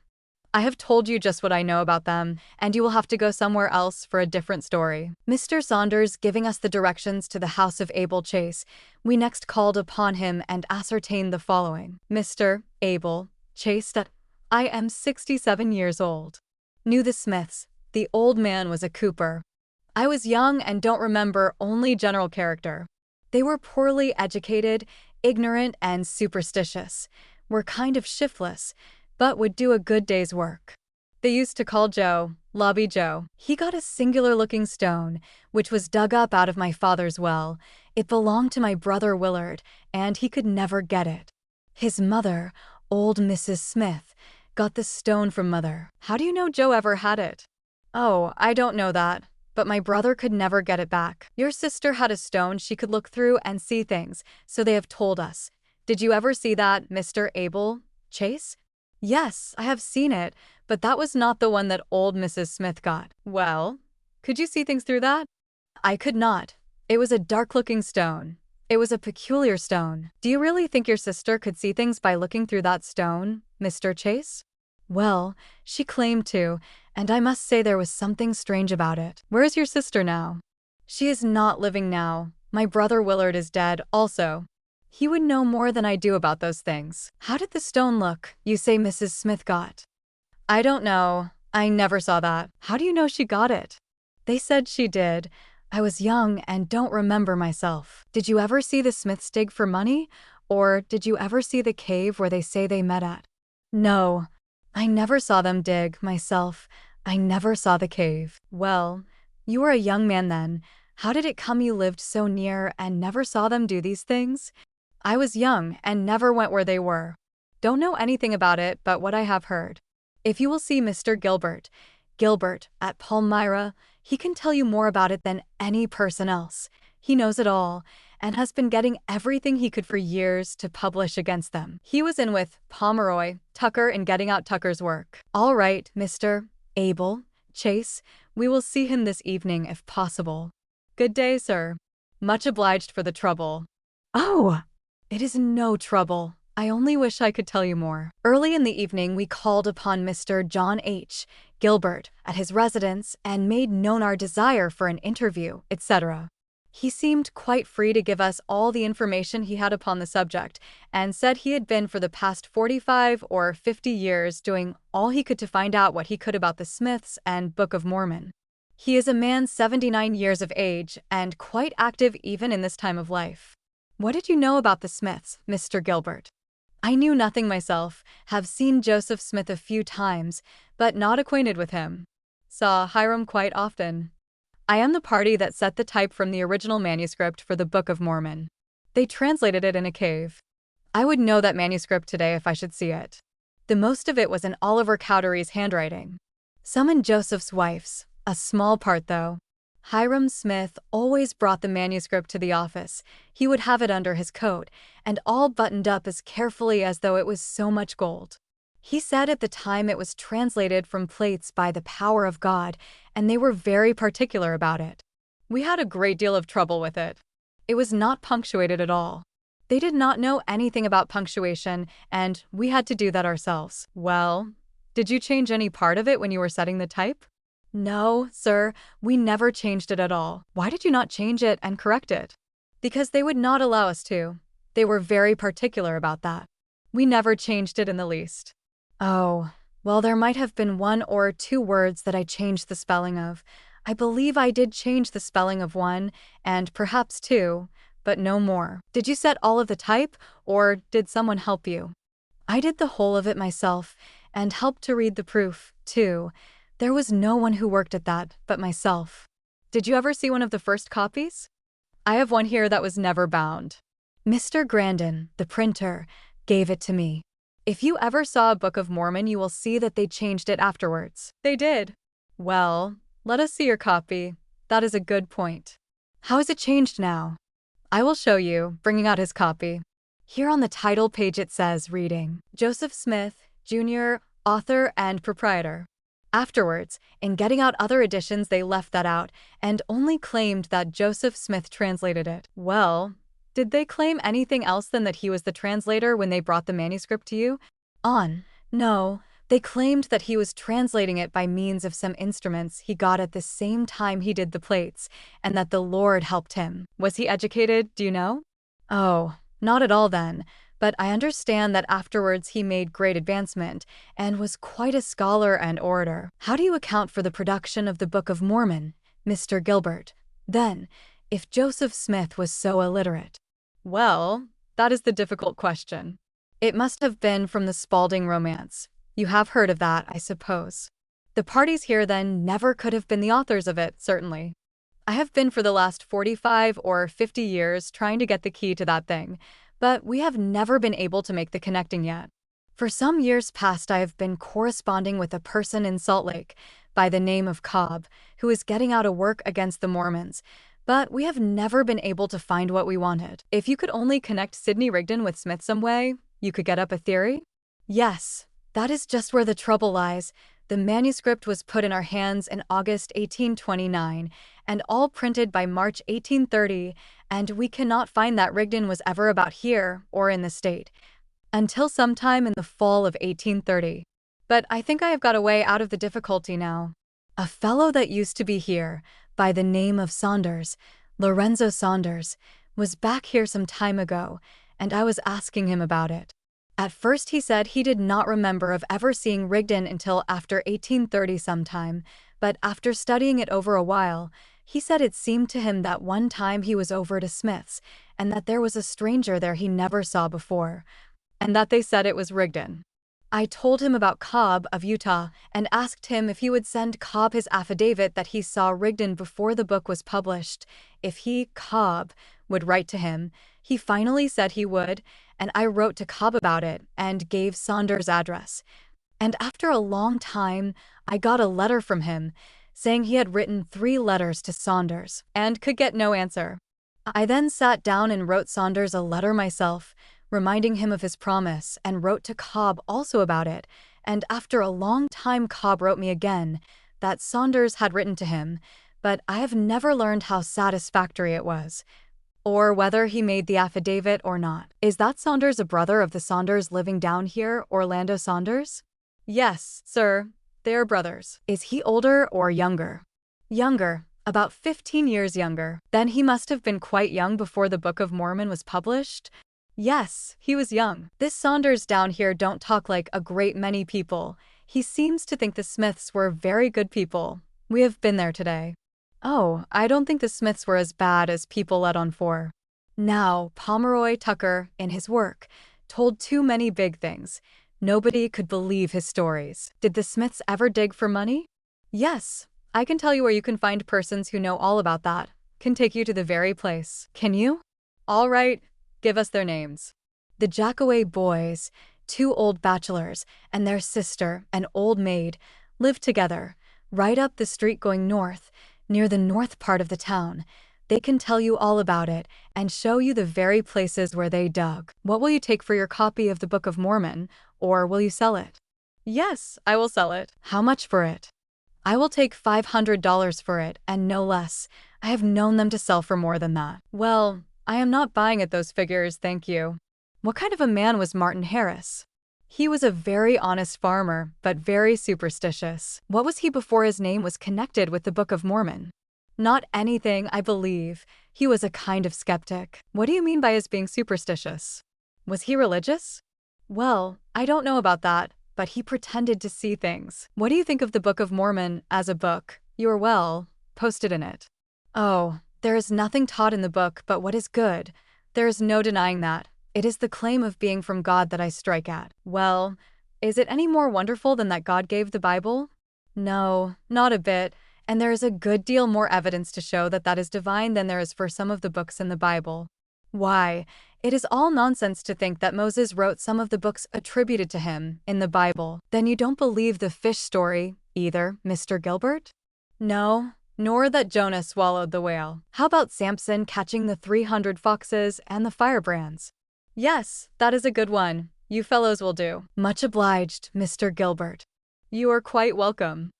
I have told you just what I know about them, and you will have to go somewhere else for a different story." Mr. Saunders giving us the directions to the house of Abel Chase, we next called upon him and ascertained the following. "Mr. Abel Chase, that I am 67 years old. Knew the Smiths. The old man was a cooper. I was young and don't remember only general character. They were poorly educated, ignorant, and superstitious, were kind of shiftless, but would do a good day's work. They used to call Joe, Lobby Joe. He got a singular-looking stone, which was dug up out of my father's well. It belonged to my brother Willard, and he could never get it. His mother, old Mrs. Smith, got the stone from mother." "How do you know Joe ever had it?" "Oh, I don't know that, but my brother could never get it back. Your sister had a stone she could look through and see things, so they have told us. Did you ever see that, Mr. Abel Chase?" "Yes, I have seen it, but that was not the one that old Mrs. Smith got." "Well, could you see things through that?" "I could not. It was a dark-looking stone. It was a peculiar stone." "Do you really think your sister could see things by looking through that stone, Mr. Chase?" "Well, she claimed to, and I must say there was something strange about it." "Where is your sister now?" "She is not living now. My brother Willard is dead, also. He would know more than I do about those things." "How did the stone look, you say Mrs. Smith got?" "I don't know. I never saw that." "How do you know she got it?" "They said she did. I was young and don't remember myself." "Did you ever see the Smiths dig for money? Or did you ever see the cave where they say they met at?" "No. I never saw them dig, myself. I never saw the cave." "Well, you were a young man then. How did it come you lived so near and never saw them do these things?" "I was young and never went where they were. Don't know anything about it but what I have heard. If you will see Mr. Gilbert, at Palmyra, he can tell you more about it than any person else. He knows it all, and has been getting everything he could for years to publish against them. He was in with Pomeroy, Tucker, in getting out Tucker's work. All right, Mr. Abel Chase, we will see him this evening if possible. Good day, sir. Much obliged for the trouble. Oh, it is no trouble. I only wish I could tell you more. Early in the evening, we called upon Mr. John H. Gilbert at his residence and made known our desire for an interview, etc. He seemed quite free to give us all the information he had upon the subject, and said he had been for the past 45 or 50 years doing all he could to find out what he could about the Smiths and Book of Mormon. He is a man 79 years of age and quite active even in this time of life. What did you know about the Smiths, Mr. Gilbert? I knew nothing myself, have seen Joseph Smith a few times, but not acquainted with him. Saw Hiram quite often. I am the party that set the type from the original manuscript for the Book of Mormon. They translated it in a cave. I would know that manuscript today if I should see it. The most of it was in Oliver Cowdery's handwriting. Some in Joseph's wife's, a small part though. Hiram Smith always brought the manuscript to the office. He would have it under his coat, and all buttoned up as carefully as though it was so much gold. He said at the time it was translated from plates by the power of God, and they were very particular about it. We had a great deal of trouble with it. It was not punctuated at all. They did not know anything about punctuation, and we had to do that ourselves. Well, did you change any part of it when you were setting the type? No, sir, we never changed it at all. Why did you not change it and correct it? Because they would not allow us to. They were very particular about that. We never changed it in the least. Oh, well, there might have been 1 or 2 words that I changed the spelling of. I believe I did change the spelling of 1, and perhaps 2, but no more. Did you set all of the type, or did someone help you? I did the whole of it myself, and helped to read the proof, too. There was no one who worked at that but myself. Did you ever see one of the first copies? I have one here that was never bound. Mr. Grandin, the printer, gave it to me. If you ever saw a Book of Mormon, you will see that they changed it afterwards. They did. Well, let us see your copy. That is a good point. How is it changed now? I will show you, bringing out his copy. Here on the title page it says, reading, Joseph Smith, Jr., author and proprietor. Afterwards, in getting out other editions, they left that out and only claimed that Joseph Smith translated it. Well, did they claim anything else than that he was the translator when they brought the manuscript to you? No, they claimed that he was translating it by means of some instruments he got at the same time he did the plates, and that the Lord helped him. Was he educated, do you know? Oh, not at all then. But I understand that afterwards he made great advancement, and was quite a scholar and orator. How do you account for the production of the Book of Mormon, Mr. Gilbert, then, if Joseph Smith was so illiterate? Well, that is the difficult question. It must have been from the Spalding romance. You have heard of that, I suppose. The parties here then never could have been the authors of it, certainly. I have been for the last 45 or 50 years trying to get the key to that thing, but we have never been able to make the connecting yet. For some years past, I have been corresponding with a person in Salt Lake by the name of Cobb, who is getting out a work against the Mormons, but we have never been able to find what we wanted. If you could only connect Sidney Rigdon with Smith some way, you could get up a theory? Yes, that is just where the trouble lies. The manuscript was put in our hands in August 1829, and all printed by March 1830, and we cannot find that Rigdon was ever about here or in the state, until sometime in the fall of 1830. But I think I have got a way out of the difficulty now. A fellow that used to be here, by the name of Saunders, Lorenzo Saunders, was back here some time ago, and I was asking him about it. At first he said he did not remember of ever seeing Rigdon until after 1830 sometime, but after studying it over a while, he said it seemed to him that one time he was over to Smith's, and that there was a stranger there he never saw before, and that they said it was Rigdon. I told him about Cobb of Utah and asked him if he would send Cobb his affidavit that he saw Rigdon before the book was published. If he, Cobb, would write to him, he finally said he would, and I wrote to Cobb about it and gave Saunders' address. And after a long time, I got a letter from him saying he had written 3 letters to Saunders and could get no answer. I then sat down and wrote Saunders a letter myself, reminding him of his promise, and wrote to Cobb also about it. And after a long time Cobb wrote me again that Saunders had written to him, but I have never learned how satisfactory it was, or whether he made the affidavit or not. Is that Saunders a brother of the Saunders living down here, Orlando Saunders? Yes, sir, they are brothers. Is he older or younger? Younger, about 15 years younger. Then he must have been quite young before the Book of Mormon was published? Yes, he was young. This Saunders down here don't talk like a great many people. He seems to think the Smiths were very good people. We have been there today. Oh, I don't think the Smiths were as bad as people let on for. Now, Pomeroy Tucker, in his work, told too many big things. Nobody could believe his stories. Did the Smiths ever dig for money? Yes, I can tell you where you can find persons who know all about that. Can take you to the very place. Can you? All right, give us their names. The Jackaway boys, 2 old bachelors, and their sister, an old maid, lived together, right up the street going north, near the north part of the town. They can tell you all about it and show you the very places where they dug. What will you take for your copy of the Book of Mormon, or will you sell it? Yes, I will sell it. How much for it? I will take $500 for it, and no less. I have known them to sell for more than that. Well, I am not buying at those figures, thank you. What kind of a man was Martin Harris? He was a very honest farmer, but very superstitious. What was he before his name was connected with the Book of Mormon? Not anything, I believe. He was a kind of skeptic. What do you mean by his being superstitious? Was he religious? Well, I don't know about that, but he pretended to see things. What do you think of the Book of Mormon as a book? You are well posted in it. Oh, there is nothing taught in the book but what is good. There is no denying that. It is the claim of being from God that I strike at. Well, is it any more wonderful than that God gave the Bible? No, not a bit. And there is a good deal more evidence to show that that is divine than there is for some of the books in the Bible. Why, it is all nonsense to think that Moses wrote some of the books attributed to him in the Bible. Then you don't believe the fish story, either, Mr. Gilbert? No, nor that Jonah swallowed the whale. How about Samson catching the 300 foxes and the firebrands? Yes, that is a good one. You fellows will do. Much obliged, Mr. Gilbert. You are quite welcome.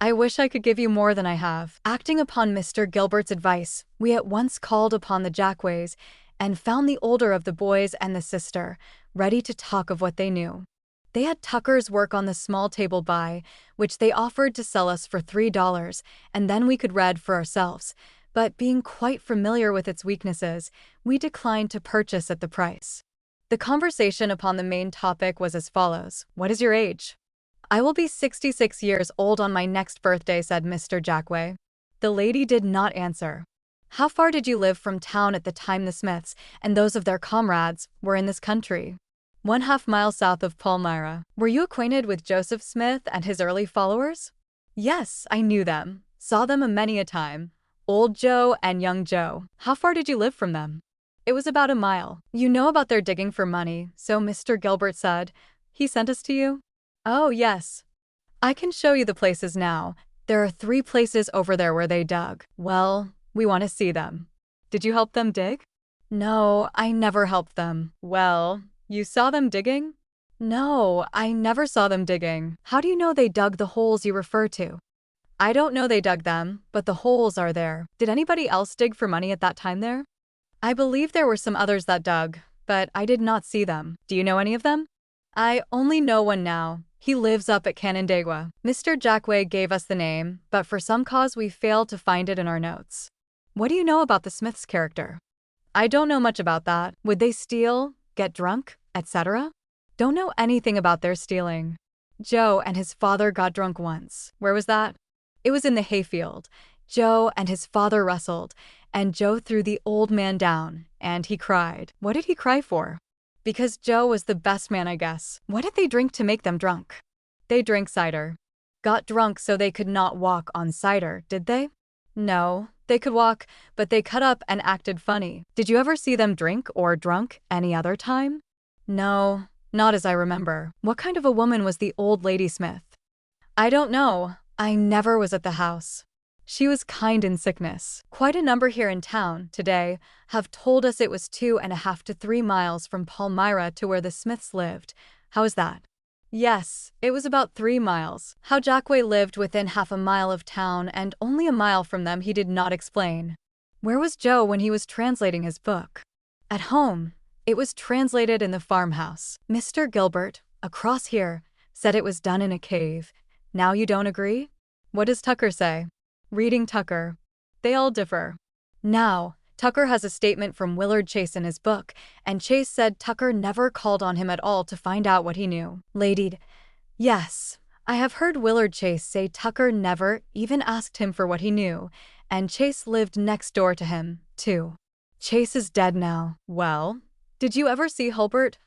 I wish I could give you more than I have. Acting upon Mr. Gilbert's advice, we at once called upon the Jackways and found the older of the boys and the sister, ready to talk of what they knew. They had Tucker's work on the small table by, which they offered to sell us for $3, and then we could read for ourselves. But being quite familiar with its weaknesses, we declined to purchase at the price. The conversation upon the main topic was as follows. What is your age? I will be 66 years old on my next birthday, said Mr. Jackway. The lady did not answer. How far did you live from town at the time the Smiths and those of their comrades were in this country? 1/2 mile south of Palmyra. Were you acquainted with Joseph Smith and his early followers? Yes, I knew them. Saw them a many a time. Old Joe and young Joe. How far did you live from them? It was about a mile. You know about their digging for money, so Mr. Gilbert said. He sent us to you? Oh, yes. I can show you the places now. There are 3 places over there where they dug. Well, we want to see them. Did you help them dig? No, I never helped them. Well, you saw them digging? No, I never saw them digging. How do you know they dug the holes you refer to? I don't know they dug them, but the holes are there. Did anybody else dig for money at that time there? I believe there were some others that dug, but I did not see them. Do you know any of them? I only know one now. He lives up at Canandaigua. Mr. Jackway gave us the name, but for some cause we failed to find it in our notes. What do you know about the Smiths' character? I don't know much about that. Would they steal, get drunk, etc.? Don't know anything about their stealing. Joe and his father got drunk once. Where was that? It was in the hayfield. Joe and his father wrestled, and Joe threw the old man down, and he cried. What did he cry for? Because Joe was the best man, I guess. What did they drink to make them drunk? They drank cider. Got drunk so they could not walk on cider, did they? No, they could walk, but they cut up and acted funny. Did you ever see them drink or drunk any other time? No, not as I remember. What kind of a woman was the old lady Smith? I don't know. I never was at the house. She was kind in sickness. Quite a number here in town, today, have told us it was 2.5 to 3 miles from Palmyra to where the Smiths lived. How is that? Yes, it was about 3 miles. How Jackway lived within half a mile of town and only a mile from them he did not explain. Where was Joe when he was translating his book? At home. It was translated in the farmhouse. Mr. Gilbert, across here, said it was done in a cave. Now you don't agree? What does Tucker say? Reading Tucker. They all differ. Now, Tucker has a statement from Willard Chase in his book, and Chase said Tucker never called on him at all to find out what he knew. Lady, yes, I have heard Willard Chase say Tucker never even asked him for what he knew, and Chase lived next door to him, too. Chase is dead now. Well, did you ever see Hurlburt,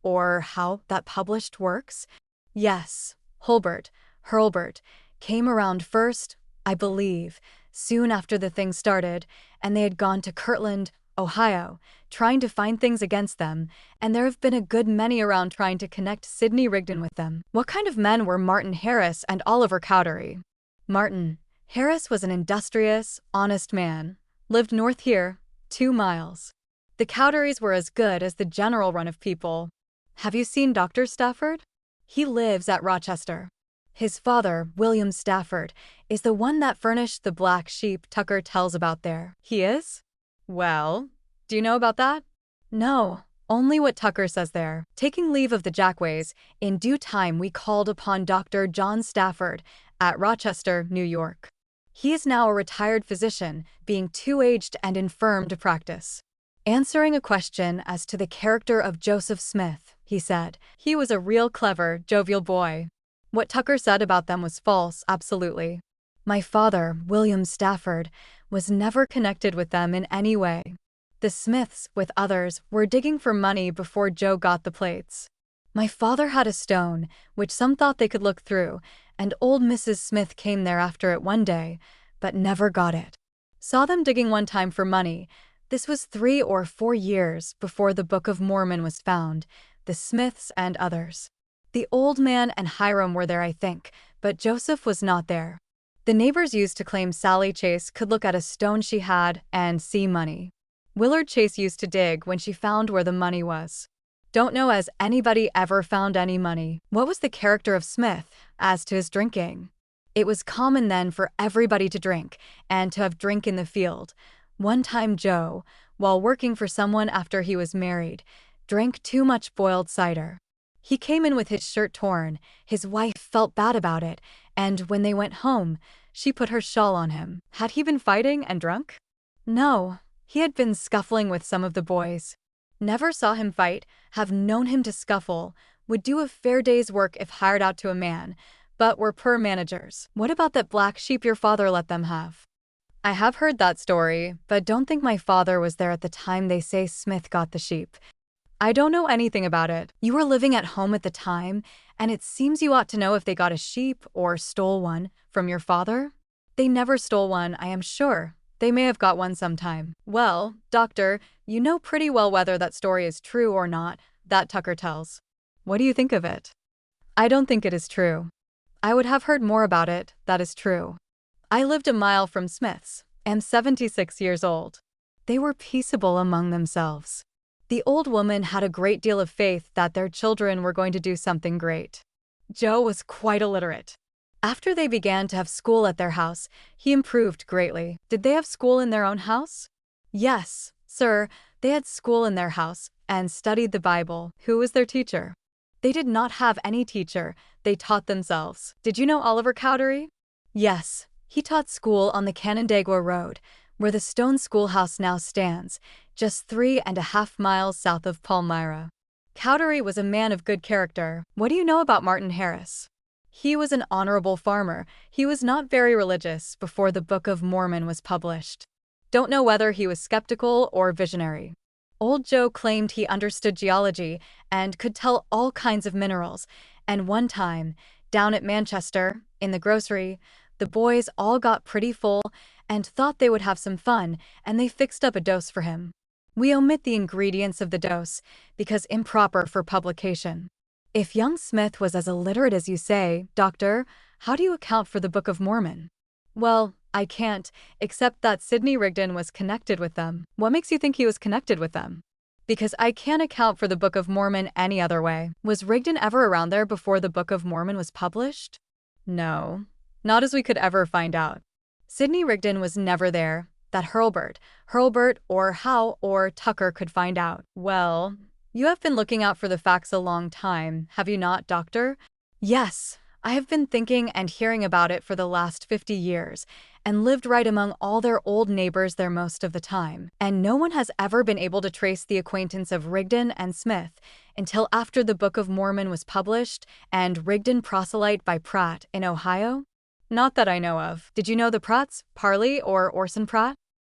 or how that published works? Yes, Hurlburt, came around first, I believe, soon after the thing started, and they had gone to Kirtland, Ohio, trying to find things against them, and there have been a good many around trying to connect Sidney Rigdon with them. What kind of men were Martin Harris and Oliver Cowdery? Martin Harris was an industrious, honest man. Lived north here, 2 miles. The Cowderys were as good as the general run of people. Have you seen Dr. Stafford? He lives at Rochester. His father, William Stafford, is the one that furnished the black sheep Tucker tells about there. He is? Well, do you know about that? No, only what Tucker says there. Taking leave of the Jackways, in due time we called upon Dr. John Stafford at Rochester, New York. He is now a retired physician, being too aged and infirm to practice. Answering a question as to the character of Joseph Smith, he said, he was a real clever, jovial boy. What Tucker said about them was false, absolutely. My father, William Stafford, was never connected with them in any way. The Smiths, with others, were digging for money before Joe got the plates. My father had a stone, which some thought they could look through, and old Mrs. Smith came there after it one day, but never got it. Saw them digging one time for money. This was 3 or 4 years before the Book of Mormon was found, the Smiths and others. The old man and Hiram were there, I think, but Joseph was not there. The neighbors used to claim Sally Chase could look at a stone she had and see money. Willard Chase used to dig when she found where the money was. Don't know as anybody ever found any money. What was the character of Smith as to his drinking? It was common then for everybody to drink, and to have drink in the field. One time Joe, while working for someone after he was married, drank too much boiled cider. He came in with his shirt torn. His wife felt bad about it, and when they went home, she put her shawl on him. Had he been fighting and drunk? No, he had been scuffling with some of the boys. Never saw him fight, have known him to scuffle, would do a fair day's work if hired out to a man, but were poor managers. What about that black sheep your father let them have? I have heard that story, but don't think my father was there at the time they say Smith got the sheep. I don't know anything about it. You were living at home at the time, and it seems you ought to know if they got a sheep or stole one from your father. They never stole one, I am sure. They may have got one sometime. Well, doctor, you know pretty well whether that story is true or not, that Tucker tells. What do you think of it? I don't think it is true. I would have heard more about it, that is true. I lived a mile from Smith's, am 76 years old. They were peaceable among themselves. The old woman had a great deal of faith that their children were going to do something great. Joe was quite illiterate. After they began to have school at their house, he improved greatly. Did they have school in their own house? Yes, sir, they had school in their house, and studied the Bible. Who was their teacher? They did not have any teacher, they taught themselves. Did you know Oliver Cowdery? Yes, he taught school on the Canandaigua Road, where the stone schoolhouse now stands, just 3.5 miles south of Palmyra. Cowdery was a man of good character. What do you know about Martin Harris? He was an honorable farmer. He was not very religious before the Book of Mormon was published. Don't know whether he was skeptical or visionary. Old Joe claimed he understood geology and could tell all kinds of minerals, and one time, down at Manchester, in the grocery, the boys all got pretty full and thought they would have some fun, and they fixed up a dose for him. We omit the ingredients of the dose because improper for publication. If young Smith was as illiterate as you say, doctor, how do you account for the Book of Mormon? Well, I can't, except that Sidney Rigdon was connected with them. What makes you think he was connected with them? Because I can't account for the Book of Mormon any other way. Was Rigdon ever around there before the Book of Mormon was published? No. Not as we could ever find out. Sidney Rigdon was never there. That Hurlburt, or Howe, or Tucker could find out. Well, you have been looking out for the facts a long time, have you not, Doctor? Yes. I have been thinking and hearing about it for the last 50 years, and lived right among all their old neighbors there most of the time. And no one has ever been able to trace the acquaintance of Rigdon and Smith until after the Book of Mormon was published and Rigdon proselyte by Pratt in Ohio? Not that I know of. Did you know the Pratts, Parley or Orson Pratt?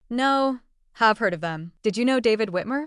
No, have heard of them. Did you know David Whitmer?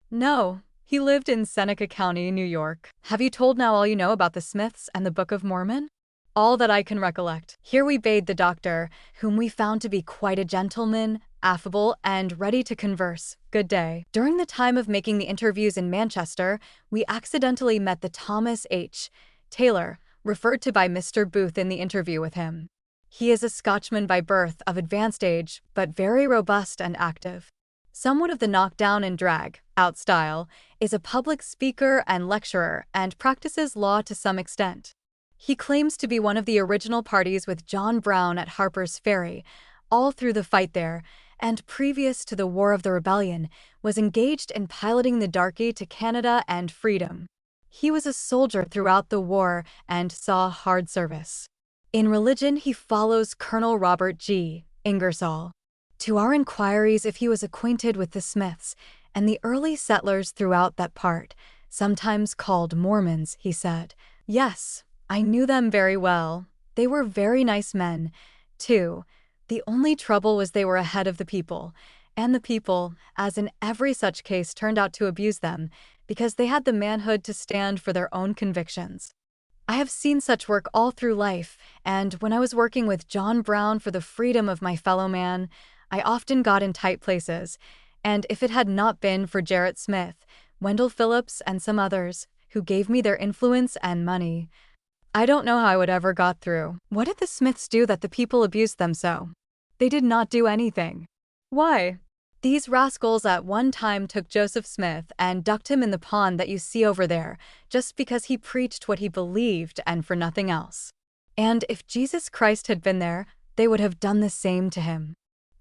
No. He lived in Seneca County, New York. Have you told now all you know about the Smiths and the Book of Mormon? All that I can recollect. Here we bade the doctor, whom we found to be quite a gentleman, affable, and ready to converse. Good day. During the time of making the interviews in Manchester, we accidentally met the Thomas H. Taylor, referred to by Mr. Booth in the interview with him. He is a Scotchman by birth, of advanced age, but very robust and active. Somewhat of the knockdown and drag-out style, is a public speaker and lecturer, and practices law to some extent. He claims to be one of the original parties with John Brown at Harper's Ferry, all through the fight there, and previous to the War of the Rebellion, was engaged in piloting the darky to Canada and freedom. He was a soldier throughout the war and saw hard service. In religion, he follows Colonel Robert G. Ingersoll. To our inquiries if he was acquainted with the Smiths and the early settlers throughout that part, sometimes called Mormons, he said, "Yes, I knew them very well. They were very nice men, too. The only trouble was they were ahead of the people, and the people, as in every such case, turned out to abuse them because they had the manhood to stand for their own convictions." I have seen such work all through life, and when I was working with John Brown for the freedom of my fellow man, I often got in tight places, and if it had not been for Gerrit Smith, Wendell Phillips, and some others, who gave me their influence and money, I don't know how I would ever got through. What did the Smiths do that the people abused them so? They did not do anything. Why? These rascals at one time took Joseph Smith and ducked him in the pond that you see over there, just because he preached what he believed and for nothing else. And if Jesus Christ had been there, they would have done the same to him.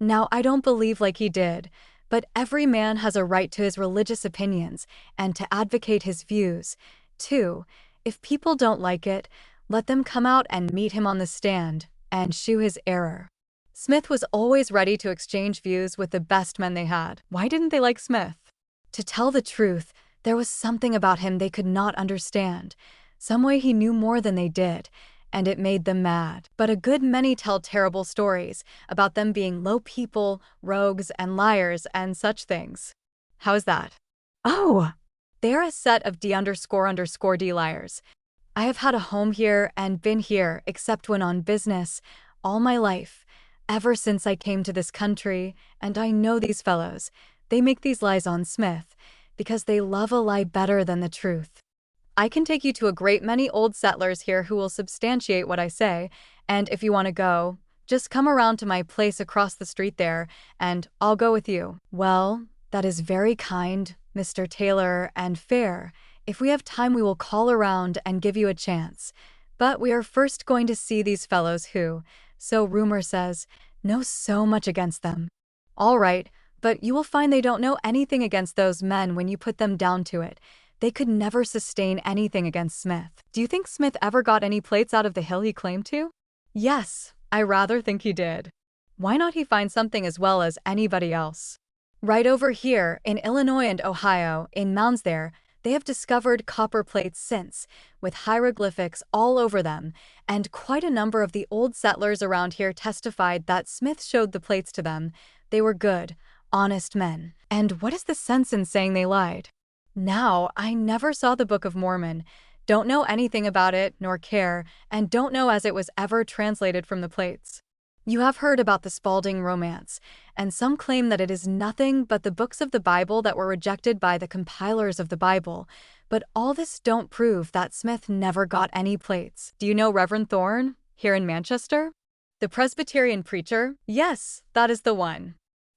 Now, I don't believe like he did, but every man has a right to his religious opinions and to advocate his views, too. If people don't like it, let them come out and meet him on the stand and shew his error. Smith was always ready to exchange views with the best men they had. Why didn't they like Smith? To tell the truth, there was something about him they could not understand. Some way he knew more than they did, and it made them mad. But a good many tell terrible stories about them being low people, rogues, and liars, and such things. How is that? Oh! They're a set of D__D liars. I have had a home here and been here, except when on business, all my life, ever since I came to this country, and I know these fellows. They make these lies on Smith, because they love a lie better than the truth. I can take you to a great many old settlers here who will substantiate what I say, and if you want to go, just come around to my place across the street there, and I'll go with you. Well, that is very kind, Mr. Taylor, and fair. If we have time, we will call around and give you a chance. But we are first going to see these fellows who, so rumor says, know so much against them. All right, but you will find they don't know anything against those men when you put them down to it. They could never sustain anything against Smith. Do you think Smith ever got any plates out of the hill he claimed to? Yes, I rather think he did. Why not he find something as well as anybody else? Right over here, in Illinois and Ohio, in mounds there, they have discovered copper plates since, with hieroglyphics all over them, and quite a number of the old settlers around here testified that Smith showed the plates to them. They were good, honest men. And what is the sense in saying they lied? Now, I never saw the Book of Mormon, don't know anything about it, nor care, and don't know as it was ever translated from the plates. You have heard about the Spalding romance, and some claim that it is nothing but the books of the Bible that were rejected by the compilers of the Bible, but all this don't prove that Smith never got any plates. Do you know Reverend Thorne, here in Manchester? The Presbyterian preacher? Yes, that is the one.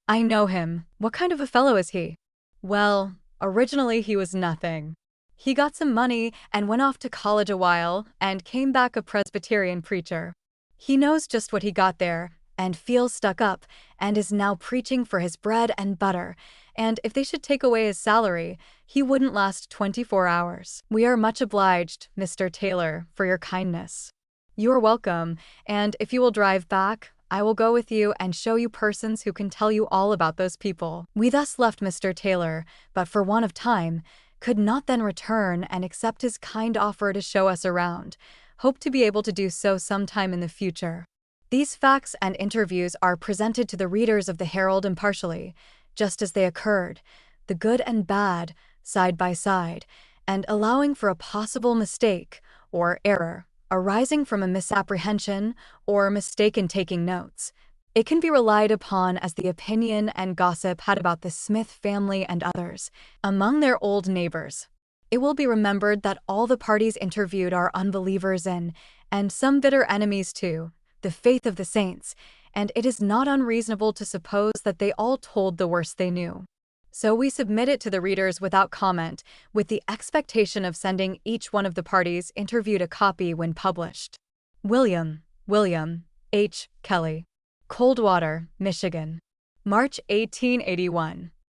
I know him. What kind of a fellow is he? Well, originally he was nothing. He got some money and went off to college a while and came back a Presbyterian preacher. He knows just what he got there and feels stuck up and is now preaching for his bread and butter, and if they should take away his salary, he wouldn't last 24 hours. We are much obliged, Mr. Taylor, for your kindness. You are welcome, and if you will drive back, I will go with you and show you persons who can tell you all about those people. We thus left Mr. Taylor, but for want of time, could not then return and accept his kind offer to show us around. Hope to be able to do so sometime in the future. These facts and interviews are presented to the readers of the Herald impartially, just as they occurred, the good and bad, side by side, and allowing for a possible mistake or error arising from a misapprehension or mistake in taking notes. It can be relied upon as the opinion and gossip had about the Smith family and others, among their old neighbors. It will be remembered that all the parties interviewed are unbelievers in, and some bitter enemies to, the faith of the saints, and it is not unreasonable to suppose that they all told the worst they knew. So we submit it to the readers without comment, with the expectation of sending each one of the parties interviewed a copy when published. William H. Kelley. Coldwater, Michigan. March 1881.